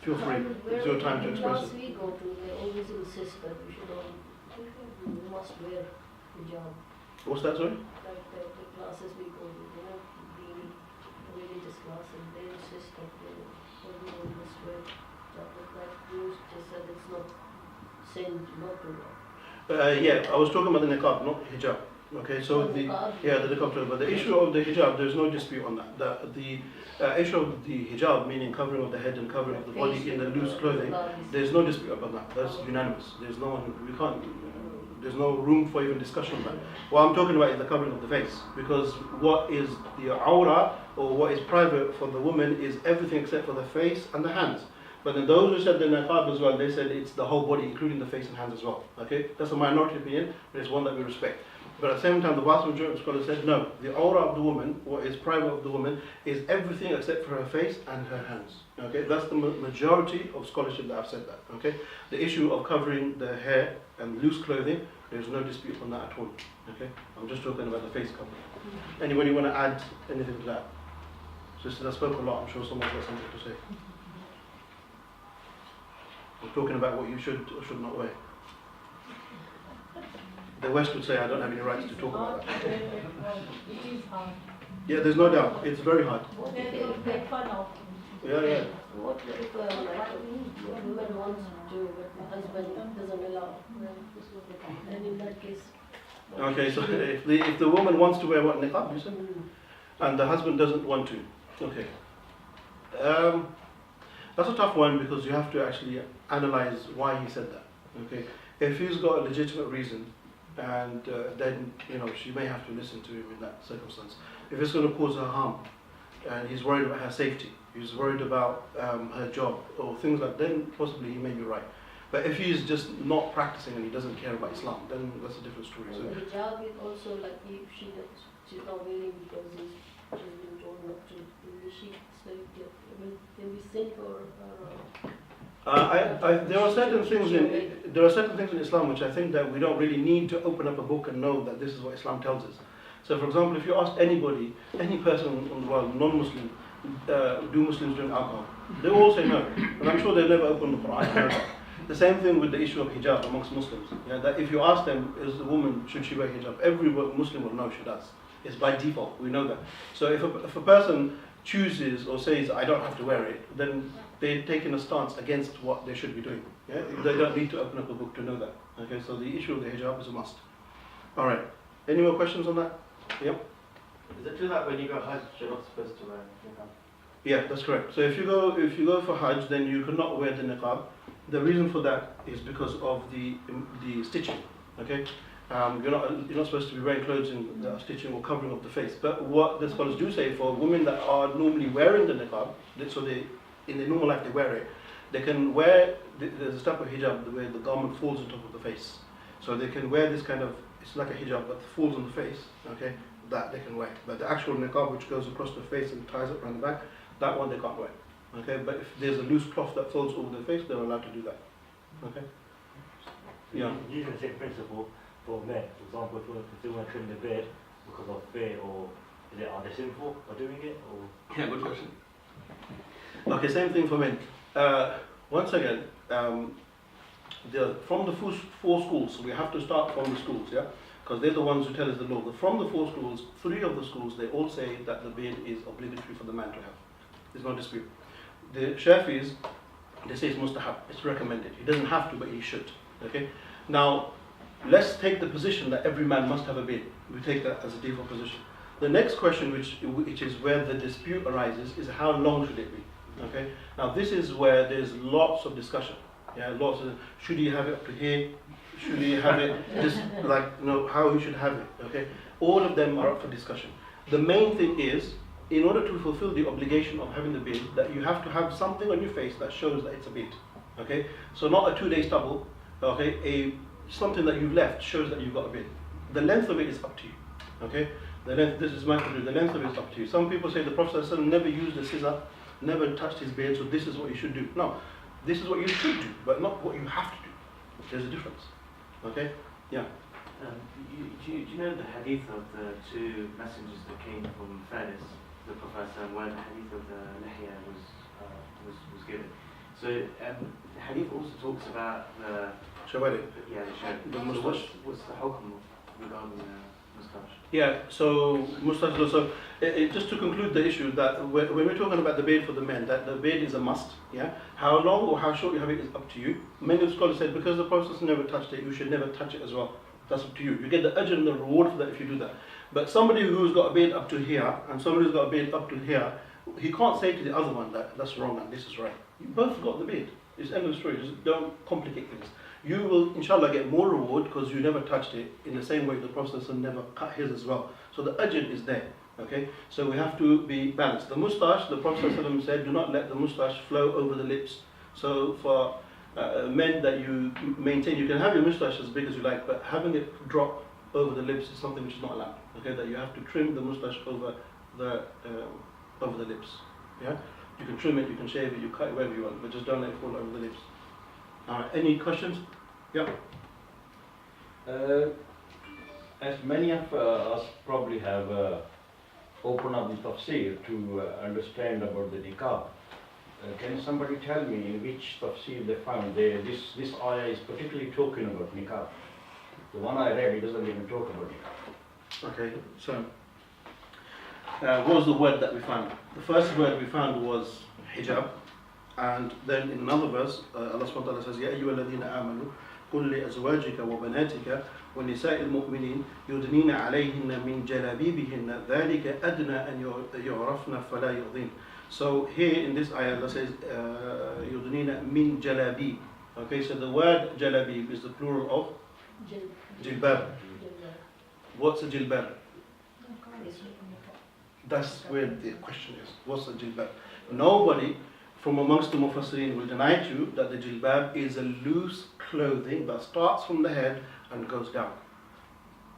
Feel free. It's your time to express Last it. week or two, they always insist that we should all, we must wear hijab. What's that, sorry? Like the classes we go to, the religious classes, they insist that everyone must wear hijab. But like you just said, it's not sin not to wear. Yeah, I was talking about the niqab, not hijab. Okay, so the niqab. But the issue of the hijab, there's no dispute on that. The issue of the hijab, meaning covering of the head and covering of the body in the loose clothing, there's no dispute about that. That's unanimous. There's no one. We can't. There's no room for even discussion on that. What I'm talking about is the covering of the face, because what is the awra, or what is private for the woman, is everything except for the face and the hands. But then those who said the niqab as well, they said it's the whole body, including the face and hands as well. Okay, that's a minority opinion, but it's one that we respect. But at the same time, the vast majority of scholars said no. The aura of the woman, what is private of the woman, is everything except for her face and her hands. Okay, that's the majority of scholarship that have said that. Okay, the issue of covering the hair and loose clothing, there's no dispute on that at all. Okay, I'm just talking about the face covering. Anybody want to add anything to that? Just I spoke a lot. I'm sure someone's got something to say. We're talking about what you should or should not wear. The West would say, I don't have any rights to talk about that. It is hard. Yeah, there's no doubt. It's very hard. They make fun of. Yeah. What if like what woman wants to do but the husband doesn't allow? And in that case. Okay, so if the woman wants to wear what, niqab, you said? And the husband doesn't want to. Okay. That's a tough one because you have to actually analyze why he said that. Okay. If he's got a legitimate reason, and then she may have to listen to him in that circumstance. If it's going to cause her harm, and he's worried about her safety, he's worried about her job or things like that, then possibly he may be right. But if he's just not practicing and he doesn't care about Islam, then that's a different story. So the hijab is also like if she's not willing because she's been told not to. So can be sin for her. There are certain things in Islam which I think that we don't really need to open up a book and know that this is what Islam tells us. So, for example, if you ask anybody, any person in the world, non-Muslim, do Muslims drink alcohol? They will all say no, and I'm sure they'll never open the Quran. The same thing with the issue of hijab amongst Muslims. Yeah, that if you ask them, is the woman, should she wear hijab? Every Muslim will know she does. It's by default. We know that. So if a person chooses or says I don't have to wear it, then they're taking a stance against what they should be doing. Yeah? They don't need to open up a book to know that. Okay, so the issue of the hijab is a must. All right. Any more questions on that? Yep. Is it true that when you go Hajj, you're not supposed to wear niqab? Yeah, that's correct. So if you go for Hajj, then you cannot wear the niqab. The reason for that is because of the stitching. Okay, you're not supposed to be wearing clothes in the stitching or covering of the face. But what the scholars do say for women that are normally wearing the niqab, so they in their normal life they wear it, they can wear there's a type of hijab where the garment falls on top of the face. So they can wear this kind of, it's like a hijab but falls on the face. Okay, that they can wear. But the actual niqab which goes across the face and ties up around the back, that one they can't wear. Okay, but if there's a loose cloth that folds over the face, they're allowed to do that. Okay. Yeah. Using the same principle for men, for example, if they want to trim the beard because of fear, or are they sinful for doing it? Or Yeah, good question. Okay, same thing for men. Once again, from the four schools, so we have to start from the schools, yeah, because they're the ones who tell us the law. From the four schools, 3 of the schools, they all say that the beard is obligatory for the man to have. There's no dispute. The Shafis, they say it's mustahab, it's recommended. He doesn't have to, but he should. Okay. Now, let's take the position that every man must have a beard. We take that as a default position. The next question, which is where the dispute arises, is how long should it be? Okay. Now this is where there's lots of discussion. Yeah, lots of, should he have it up to here? Should he have it just like, how he should have it? Okay. All of them are up for discussion. The main thing is, in order to fulfill the obligation of having the beard, that you have to have something on your face that shows that it's a beard. Okay. So not a 2-day stubble. Okay. Something that you've left shows that you've got a beard. The length of it is up to you. Okay. The length. This is my opinion. The length of it is up to you. Some people say the Prophet ﷺ never used a scissor, never touched his beard, so this is what you should do. No, this is what you should do, but not what you have to do. There's a difference. Okay? Yeah. Do you know the hadith of the two messengers that came from fairness, the Prophet where the hadith of the lihya was given? So the hadith also talks about the Shawari. Yeah, the shawari. The So moustache. what's the hukm regarding the moustache? Yeah, so moustache. So just to conclude the issue, that when we're talking about the beard for the men, that the beard is a must. Yeah, how long or how short you have it is up to you. Many scholars said because the Prophet never touched it, you should never touch it as well. That's up to you. You get the ajr and the reward for that if you do that. But somebody who's got a beard up to here and somebody who's got a beard up to here, he can't say to the other one that that's wrong and this is right. You both got the beard. It's end of the story. Just don't complicate things. You will, inshallah, get more reward because you never touched it in the same way the Prophet never cut his as well. So the ajr is there. Okay, so we have to be balanced. The moustache, the Prophet said, do not let the moustache flow over the lips. So for men that you maintain, you can have your moustache as big as you like, but having it drop over the lips is something which is not allowed. Okay, that you have to trim the moustache over the lips. Yeah, you can trim it, you can shave it, you cut it wherever you want, but just don't let it fall over the lips. Any questions? Yeah. As many of us probably have opened up the Tafseer to understand about the niqab, can somebody tell me in which Tafseer they found this ayah is particularly talking about niqab? The one I read, it doesn't even talk about niqab. Okay, so what was the word that we found? The first word we found was hijab, and then in another verse, Allah subhanahu wa ta'ala says, يَا أَيُّهَا الَّذِينَ آمَنُوا قُلْ لِأَزْوَاجِكَ وَبَنَاتِكَ وَنِسَاءِ الْمُؤْمِنِينَ يُدْنِينَ عَلَيْهِنَّ مِنْ جَلَابِيبِهِنَّ ذَلِكَ أَدْنَى أَنْ يُعْرَفْنَ فَلَا يُؤْذِينَ. So here in this ayah, Allah says, يُدْنِينَ مِنْ جَلَابِيب. Okay, so the word jalabib is the plural of jilbab. What's a jilbab? That's where the question is. What's a jilbab? Nobody from amongst the mufassirin will deny to you that the jilbab is a loose clothing that starts from the head and goes down.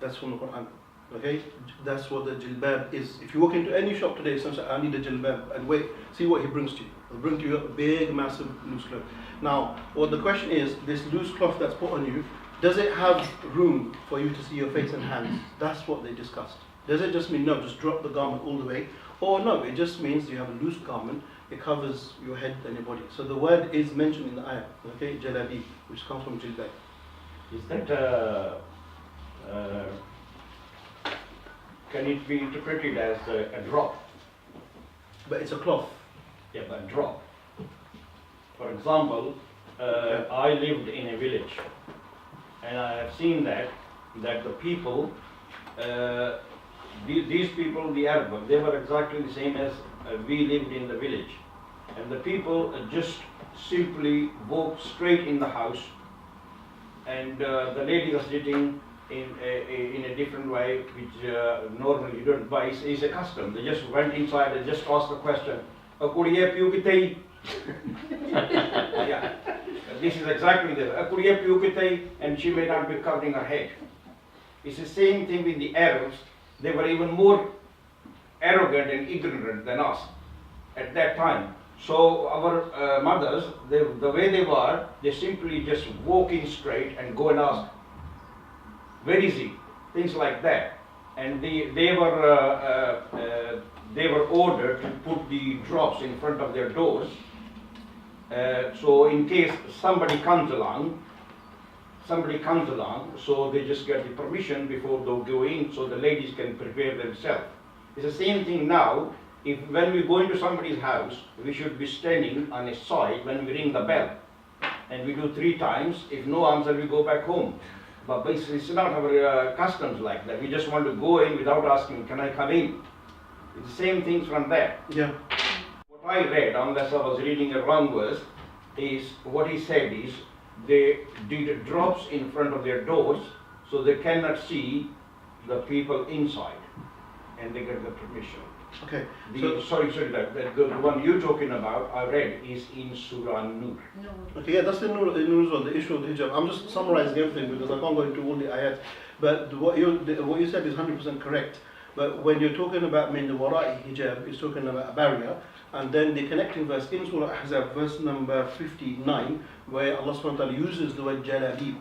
That's from the Quran. Okay? That's what the jilbab is. If you walk into any shop today, someone says, I need a jilbab, and wait, see what he brings to you. He'll bring to you a big, massive, loose cloth. Now, what the question is, this loose cloth that's put on you, does it have room for you to see your face and hands? That's what they discussed. Does it just mean, no, just drop the garment all the way? Or no, it just means you have a loose garment, it covers your head and your body. So the word is mentioned in the ayah, okay, jalabi, which comes from jilbab. Is that, can it be interpreted as a drop? But it's a cloth. Yeah, but drop. For example, I lived in a village, and I have seen that the people, these people, the Arab, they were exactly the same as we lived in the village. And the people just simply walked straight in the house, and the lady was sitting in a different way, which normally you don't buy. It's a custom. They just went inside and just asked the question, "Kuriye piu kitei?" Yeah, this is exactly this. "Kuriye piu kitei?" And she may not be covering her head. It's the same thing with the Arabs. They were even more arrogant and ignorant than us at that time. So our mothers, the way they were, they simply just walk in straight and go and ask, "Where is he?" Things like that. And they were ordered to put the drops in front of their doors. So in case somebody comes along, so they just get the permission before they go in, so the ladies can prepare themselves. It's the same thing now. When we go into somebody's house, we should be standing on a side when we ring the bell. And we do 3 times. If no answer, we go back home. But basically, it's not our customs like that. We just want to go in without asking, can I come in? It's the same things from there. Yeah. What I read, unless I was reading a wrong verse, is what he said is they did drops in front of their doors so they cannot see the people inside, and they get the permission. Okay. The one you're talking about, I read, is in Surah Nur. Okay, yeah, that's the Nur as well, the issue of the hijab. I'm just summarizing everything because I can't go into all the ayat. But what you said is 100% correct. But when you're talking about min wara'i hijab, it's talking about a barrier. And then the connecting verse in Surah Ahzab, verse number 59, where Allah subhanahu wa ta'ala uses the word jalabib,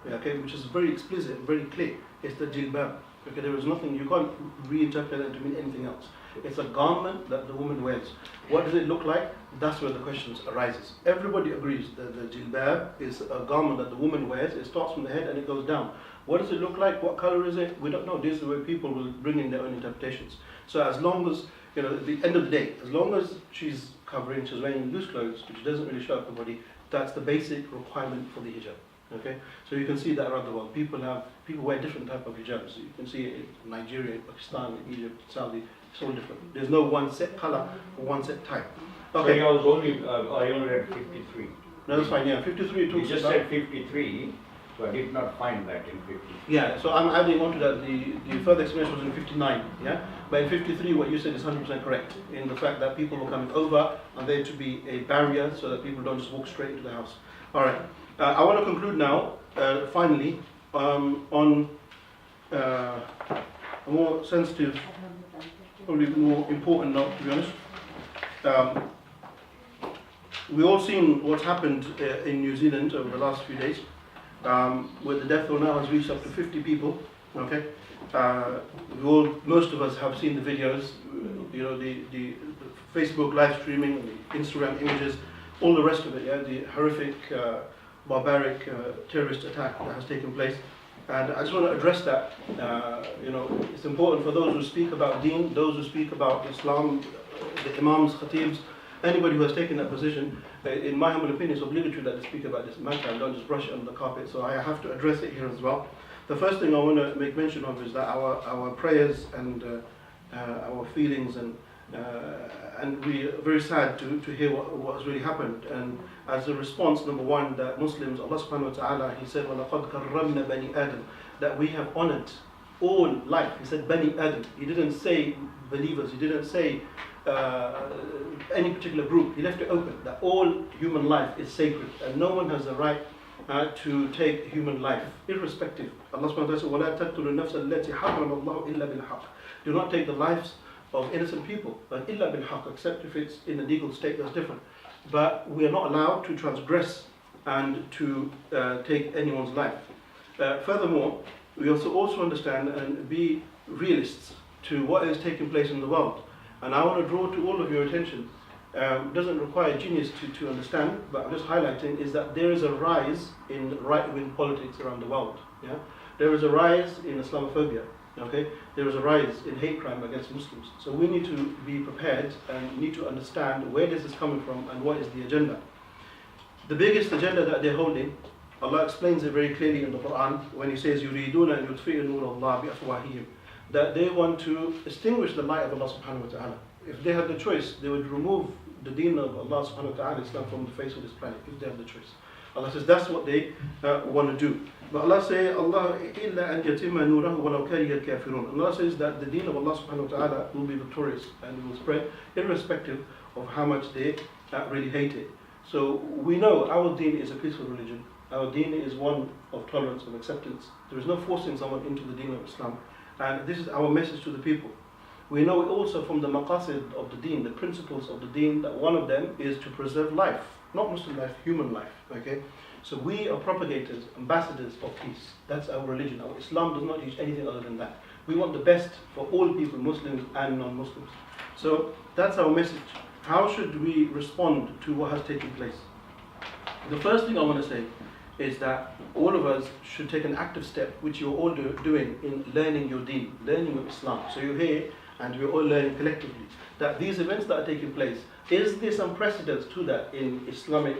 okay, which is very explicit, very clear. It's the jilbab. Okay, there is nothing, you can't reinterpret it to mean anything else. It's a garment that the woman wears. What does it look like? That's where the questions arises. Everybody agrees that the jilbab is a garment that the woman wears. It starts from the head and it goes down. What does it look like? What color is it? We don't know. This is where people will bring in their own interpretations. So as long as, at the end of the day, as long as she's covering, she's wearing loose clothes, which doesn't really show up her body, that's the basic requirement for the hijab. Okay, so you can see that around the world. People wear different type of hijabs. You can see it in Nigeria, Pakistan, Egypt, Saudi. It's all different. There's no one set color or one set type. Okay. So I only read 53. No, that's fine. Yeah, 53 You talks just about. said 53, so I did not find that in 53. Yeah, so I'm adding on to that. The further explanation was in 59. Yeah, but in 53, what you said is 100% correct in the fact that people were coming over and there to be a barrier so that people don't just walk straight into the house. All right. I want to conclude now, finally, on a more sensitive, probably more important note, to be honest. We've all seen what's happened in New Zealand over the last few days, where the death toll now has reached up to 50 people. Okay, most of us have seen the videos, the Facebook live streaming, the Instagram images, all the rest of it. Yeah, the horrific. Barbaric terrorist attack that has taken place, and I just want to address that. It's important for those who speak about Deen, those who speak about Islam, the Imams, Khatibs, anybody who has taken that position. In my humble opinion, it's obligatory that they speak about this matter and don't just brush it under the carpet. So I have to address it here as well. The first thing I want to make mention of is that our prayers and our feelings and we are very sad to hear what has really happened. And as a response, number one, that Muslims, Allah subhanahu wa ta'ala, He said, وَلَقَدْ كَرَّمْنَا بَنِي آدَمَ, that we have honored all life. He said Bani Adam. He didn't say believers. He didn't say any particular group. He left it open, that all human life is sacred and no one has the right to take human life, irrespective. Allah subhanahu wa ta'ala said, وَلَا تَقْتُلُوا النَّفْسَ الَّتِي حَرَّمَ اللَّهُ إِلَّا بِالْحَقِّ. Do not take the lives of innocent people, but illa bil haqq, except if it's in a legal state, that's different. But we are not allowed to transgress and to take anyone's life. Furthermore, we also understand and be realists to what is taking place in the world. And I want to draw to all of your attention. It doesn't require genius to understand, but I'm just highlighting is that there is a rise in right-wing politics around the world. Yeah, there is a rise in Islamophobia. Okay, there is a rise in hate crime against Muslims. So we need to be prepared and need to understand where this is coming from and what is the agenda. The biggest agenda that they're holding, Allah explains it very clearly in the Quran when He says, يُرِيدُونَ أَن يُطْفِئُوا نُورَ اللَّهِ بِأَفْوَاهِهِمْ, that they want to extinguish the light of Allah subhanahu wa ta'ala. If they had the choice, they would remove the deen of Allah subhanahu wa ta'ala, Islam, from the face of this planet, if they have the choice. Allah says that's what they want to do. But Allah says, Allah illa an yatima nurahu walau kariya al-kafirun. Allah says that the deen of Allah subhanahu wa ta'ala will be victorious and will spread irrespective of how much they really hate it. So we know our deen is a peaceful religion. Our deen is one of tolerance and acceptance. There is no forcing someone into the deen of Islam. And this is our message to the people. We know also from the maqasid of the deen, the principles of the deen, that one of them is to preserve life. Not Muslim life, human life. Okay? So we are propagators, ambassadors of peace. That's our religion. Our Islam does not teach anything other than that. We want the best for all people, Muslims and non-Muslims. So that's our message. How should we respond to what has taken place? The first thing I want to say is that all of us should take an active step, which you're all doing in learning your deen, learning your Islam. So you're here and we're all learning collectively that these events that are taking place, is there some precedence to that in Islamic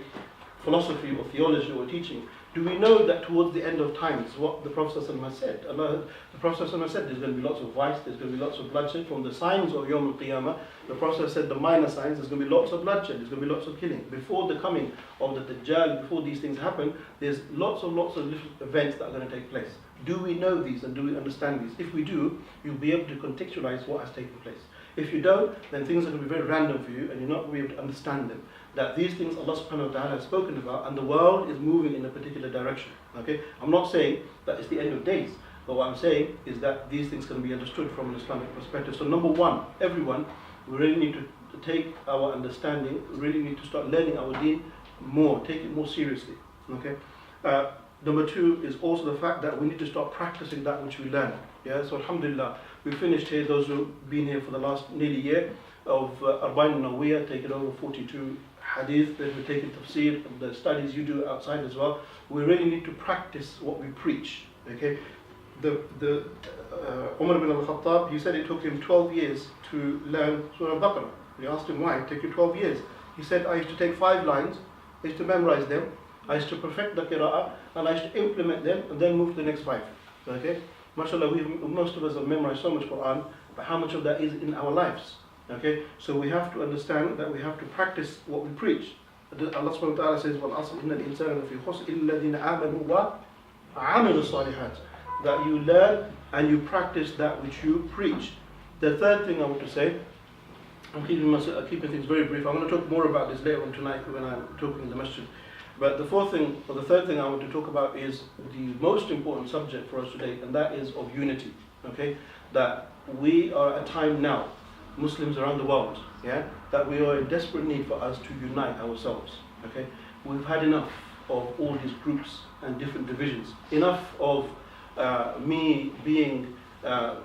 philosophy or theology or teaching, do we know that towards the end of times, what the Prophet ﷺ has said? The Prophet ﷺ said there's going to be lots of vice, there's going to be lots of bloodshed. From the signs of Yawm al-Qiyamah, the Prophet said the minor signs, there's going to be lots of bloodshed, there's going to be lots of killing. Before the coming of the Dajjal, before these things happen, there's lots of little events that are going to take place. Do we know these and do we understand these? If we do, you'll be able to contextualize what has taken place. If you don't, then things are going to be very random for you and you're not going to be able to understand them. That these things Allah subhanahu wa ta'ala has spoken about and the world is moving in a particular direction. Okay? I'm not saying that it's the end of days, but what I'm saying is that these things can be understood from an Islamic perspective. So number one, everyone, we really need to take our understanding, we really need to start learning our deen more, take it more seriously. Okay? Number two is also the fact that we need to start practicing that which we learn. Yeah, so alhamdulillah, we finished here, those who have been here for the last nearly year, of Arba'in Nawawiyah, taken over 42 hadith, then we're taking tafseer, the studies you do outside as well. We really need to practice what we preach. Okay, Umar bin al-Khattab, he said it took him 12 years to learn Surah Al-Baqarah. We asked him why it took you 12 years. He said, I used to take 5 lines, I used to memorize them, I used to perfect the qira'ah, and I used to implement them and then move to the next 5. Okay, mashallah, most of us have memorized so much Quran, but how much of that is in our lives? Okay, so we have to understand that we have to practice what we preach. Allah subhanahu wa ta'ala says, وَالْعَصْرِ إِنَّ الْإِنسَانَ لَفِي خُسْرٍ إِلَّا الَّذِينَ آمَنُوا وَعَمِلُوا الصَّالِحَاتِ. That you learn and you practice that which you preach. The third thing I want to say, I'm keeping things very brief. I'm going to talk more about this later on tonight when I'm talking in the masjid. But the third thing I want to talk about is the most important subject for us today, and that is of unity. Okay, that we are at a time now, Muslims around the world, yeah, that we are in desperate need for us to unite ourselves. Okay, we've had enough of all these groups and different divisions. Enough of me being a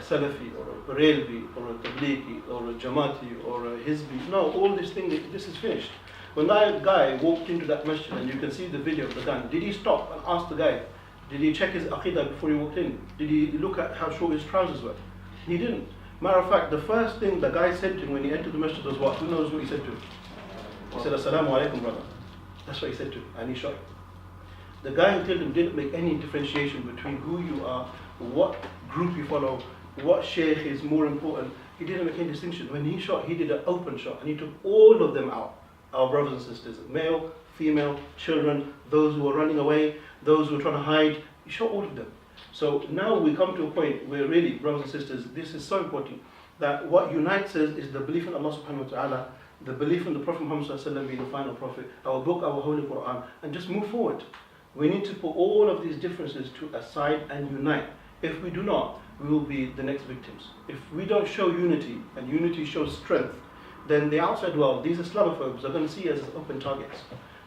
Salafi or a Barelvi or a Tablighi or a Jamati or a Hizbi. No, all these things, this is finished. When that guy walked into that masjid, and you can see the video of the gun, did he stop and ask the guy, did he check his aqidah before he walked in? Did he look at how short his trousers were? He didn't. Matter of fact, the first thing the guy said to him when he entered the masjid was what? Who knows what he said to him? He said, Assalamu alaikum, brother. That's what he said to him, and he shot him. The guy who killed him didn't make any differentiation between who you are, what group you follow, what sheikh is more important. He didn't make any distinction. When he shot, he did an open shot, and he took all of them out. Our brothers and sisters, male, female, children, those who were running away, those who were trying to hide, he shot all of them. So now we come to a point where really, brothers and sisters, this is so important, that what unites us is the belief in Allah subhanahu wa ta'ala, the belief in the Prophet Muhammad sallallahu alaihi wasallam being the final prophet, our book, our holy Quran, and just move forward. We need to put all of these differences to aside and unite. If we do not, we will be the next victims. If we don't show unity, and unity shows strength, then the outside world, these Islamophobes, are going to see us as open targets.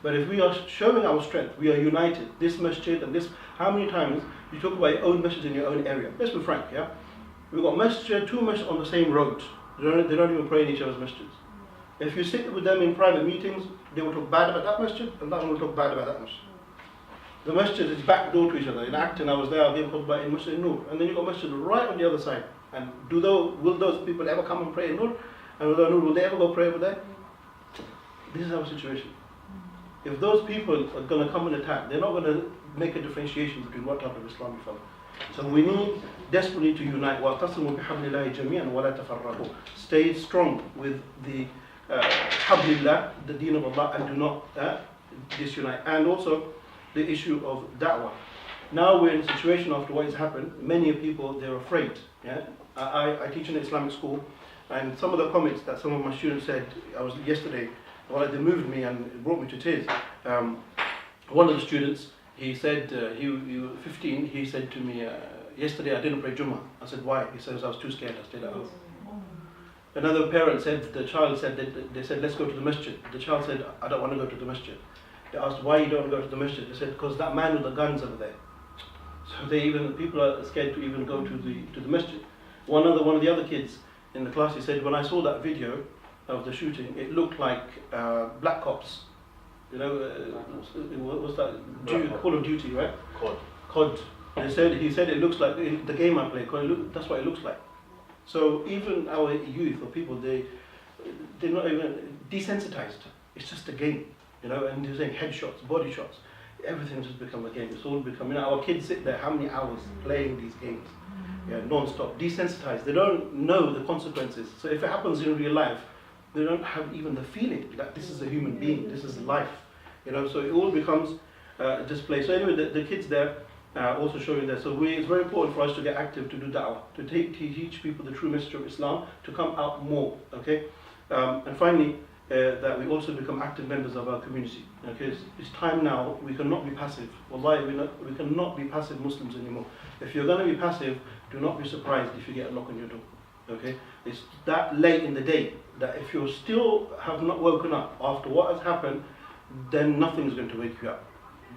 But if we are showing our strength, we are united, this masjid and this, how many times you talk about your own masjid in your own area? Let's be frank, yeah? We've got masjid, 2 masjids on the same road. They don't even pray in each other's masjids. If you sit with them in private meetings, they will talk bad about that masjid, and that one will talk bad about that masjid. The masjid is backdoor to each other. In Acton, I was there, I gave khutbah in Masjid Nur, and then you got masjid right on the other side. And will those people ever come and pray in Nur? And will they ever go pray over there? This is our situation. If those people are going to come and attack, they're not going to make a differentiation between what type of Islam you follow. So we need desperately to unite. وَاعْتَصِمُوا بِحَبْلِ اللَّهِ جَمِيعًا وَلَا تَفَرَّقُوا. Stay strong with the hablillah, the deen of Allah, and do not disunite. And also the issue of da'wah. Now we're in a situation after what has happened, many people, they're afraid. Yeah? I teach in an Islamic school, and some of the comments that some of my students said, yesterday, well, they moved me and it brought me to tears. One of the students, he said, he was 15, he said to me, yesterday I didn't pray Jummah. I said, why? He says, I was too scared, I stayed at home. Another parent said, the child said, they said, let's go to the masjid. The child said, I don't want to go to the masjid. They asked, why you don't go to the masjid? They said, because that man with the guns over there. So people are scared to even go to the masjid. One of the other kids in the class, he said, when I saw that video of the shooting, it looked like Black Ops. You know, what's that? Call of Duty, right? COD. He said it looks like the game I play. That's what it looks like. So even our youth or people, they're not even desensitized. It's just a game. you know, and you're saying headshots, body shots, everything's just become a game. It's all become, you know, our kids sit there how many hours playing these games, yeah, non-stop, desensitized. They don't know the consequences. So if it happens in real life, they don't have even the feeling that this is a human being, this is life, you know. So it all becomes display. So anyway, the kids there also showing that. So it's very important for us to get active, to do da'wah, to teach people the true message of Islam, to come out more. Okay, and finally, that we also become active members of our community. Okay, it's time now. We cannot be passive. Wallahi, we cannot be passive Muslims anymore. If you're going to be passive, do not be surprised if you get a knock on your door. Okay, it's that late in the day that if you still have not woken up after what has happened, then nothing's going to wake you up.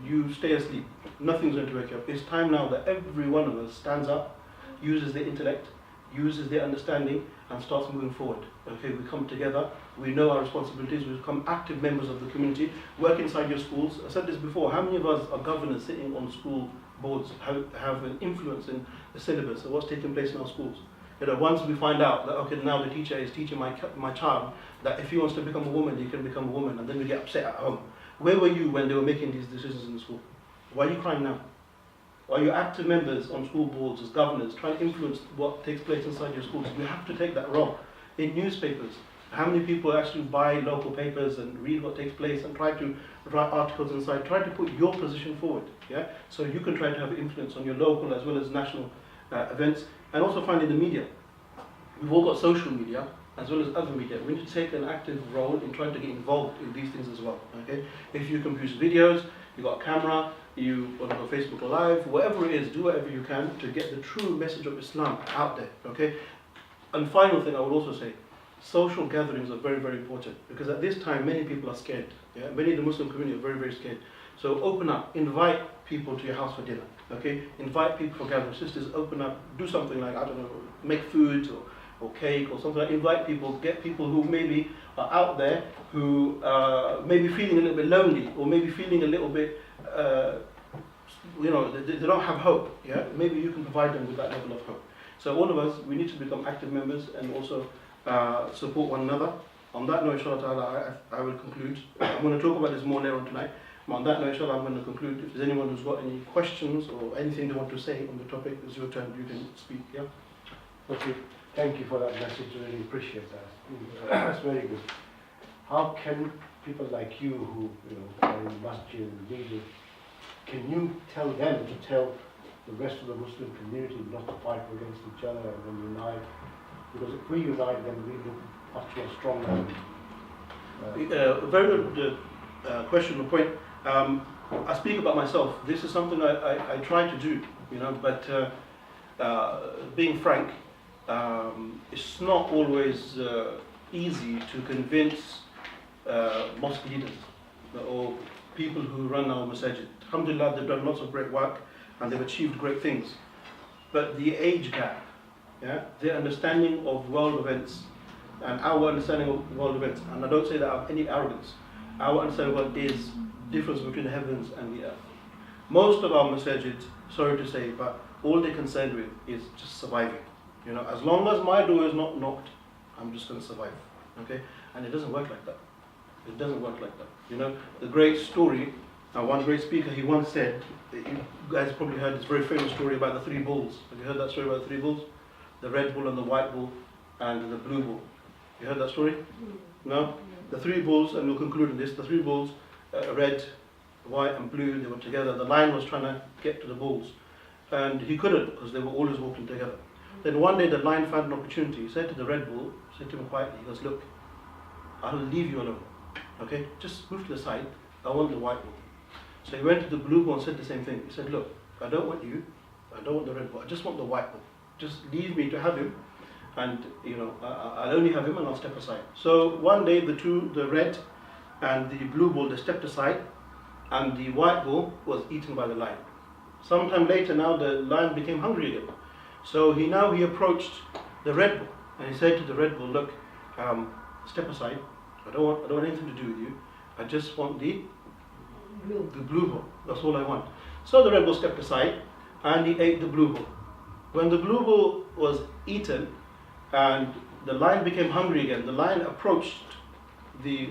You stay asleep, nothing's going to wake you up. It's time now that every one of us stands up, uses their intellect, uses their understanding, and starts moving forward. Okay, we come together, we know our responsibilities, we become active members of the community, work inside your schools. I said this before, how many of us are governors sitting on school boards, have an influence in the syllabus of what's taking place in our schools? You know, once we find out that, okay, now the teacher is teaching my child that if he wants to become a woman, he can become a woman, and then we get upset at home. Where were you when they were making these decisions in the school? Why are you crying now? Are you active members on school boards as governors trying to influence what takes place inside your schools? You have to take that role. In newspapers, how many people actually buy local papers and read what takes place and try to write articles inside, try to put your position forward, yeah? So you can try to have influence on your local as well as national events. And also finally the media. We've all got social media as well as other media. We need to take an active role in trying to get involved in these things as well. Okay? If you can produce videos, you've got a camera, you want to go Facebook Live, whatever it is, do whatever you can to get the true message of Islam out there. Okay? And final thing I would also say, social gatherings are very, very important, because at this time many people are scared. Yeah? Many in the Muslim community are very, very scared. So open up, invite people to your house for dinner. Okay? Invite people for gatherings. Sisters, open up, do something like, I don't know, make food or cake or something like that. Invite people, get people who maybe are out there, who may be feeling a little bit lonely, or maybe feeling a little bit, you know, they don't have hope. Yeah? Maybe you can provide them with that level of hope. So all of us, we need to become active members and also support one another. On that note, inshallah ta'ala, I will conclude. I'm going to talk about this more later on tonight. On that note, inshallah, I'm going to conclude. If there's anyone who's got any questions or anything they want to say on the topic, it's your turn. You can speak. Yeah. Okay. Thank you for that message. Really appreciate that. That's very good. How can people like you who are in masjid and leaders, can you tell them to tell the rest of the Muslim community not to fight against each other and then unite? Because if we unite, then we look much more stronger. Very good question or point. I speak about myself. This is something I try to do, but being frank, it's not always easy to convince mosque leaders or people who run our masajid. Alhamdulillah, they've done lots of great work and they've achieved great things. But the age gap, their understanding of world events and our understanding of world events, and I don't say that out of any arrogance, our understanding of what is difference between the heavens and the earth. Most of our masajid, sorry to say, but all they're concerned with is just surviving. As long as my door is not knocked, I'm just going to survive. Okay? And it doesn't work like that. It doesn't work like that. The great story, one great speaker, he once said, you guys probably heard this very famous story about the three bulls. Have you heard that story about the three bulls? The red bull and the white bull and the blue bull. You heard that story? No? The three bulls, and we'll conclude on this, the three bulls, red, white and blue, they were together. The lion was trying to get to the bulls. And he couldn't because they were always walking together. Then one day the lion found an opportunity. He said to the red bull, said to him quietly, he goes, look, I'll leave you alone. Okay? Just move to the side. I want the white bull. So he went to the blue bull and said the same thing. He said, look, I don't want you. I don't want the red bull. I just want the white bull. Just leave me to have him. And, I'll only have him and I'll step aside. So one day the red and the blue bull, they stepped aside and the white bull was eaten by the lion. Sometime later now the lion became hungry again. So he approached the red bull and he said to the red bull, look, step aside. I don't want anything to do with you. I just want the blue bull. That's all I want. So the red bull stepped aside and he ate the blue bull. When the blue bull was eaten and the lion became hungry again, the lion approached the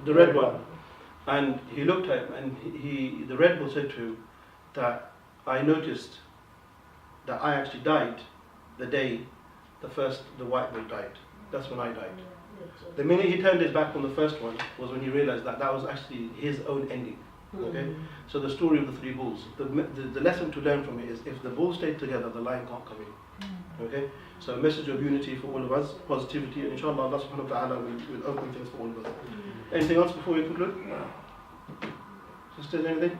red one And he looked at him, and the Red Bull said to him that I noticed that I actually died the day the white bull died. That's when I died. The minute he turned his back on the first one was when he realized that that was actually his own ending. Okay, so the story of the three bulls. The lesson to learn from it is if the bulls stay together, the lion can't come in. Okay, so a message of unity for all of us, positivity, and inshallah Allah subhanahu wa ta'ala will open things for all of us. Anything else before we conclude? Sisters, anything?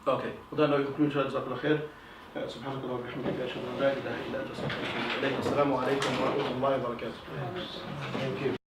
Okay, well then I conclude. Jazakallah khair. سبحانك اللهم وبحمدك أشهد أن لا إله إلا أنت أستغفرك وأتوب إليك. السلام عليكم ورحمة الله وبركاته. Thank you.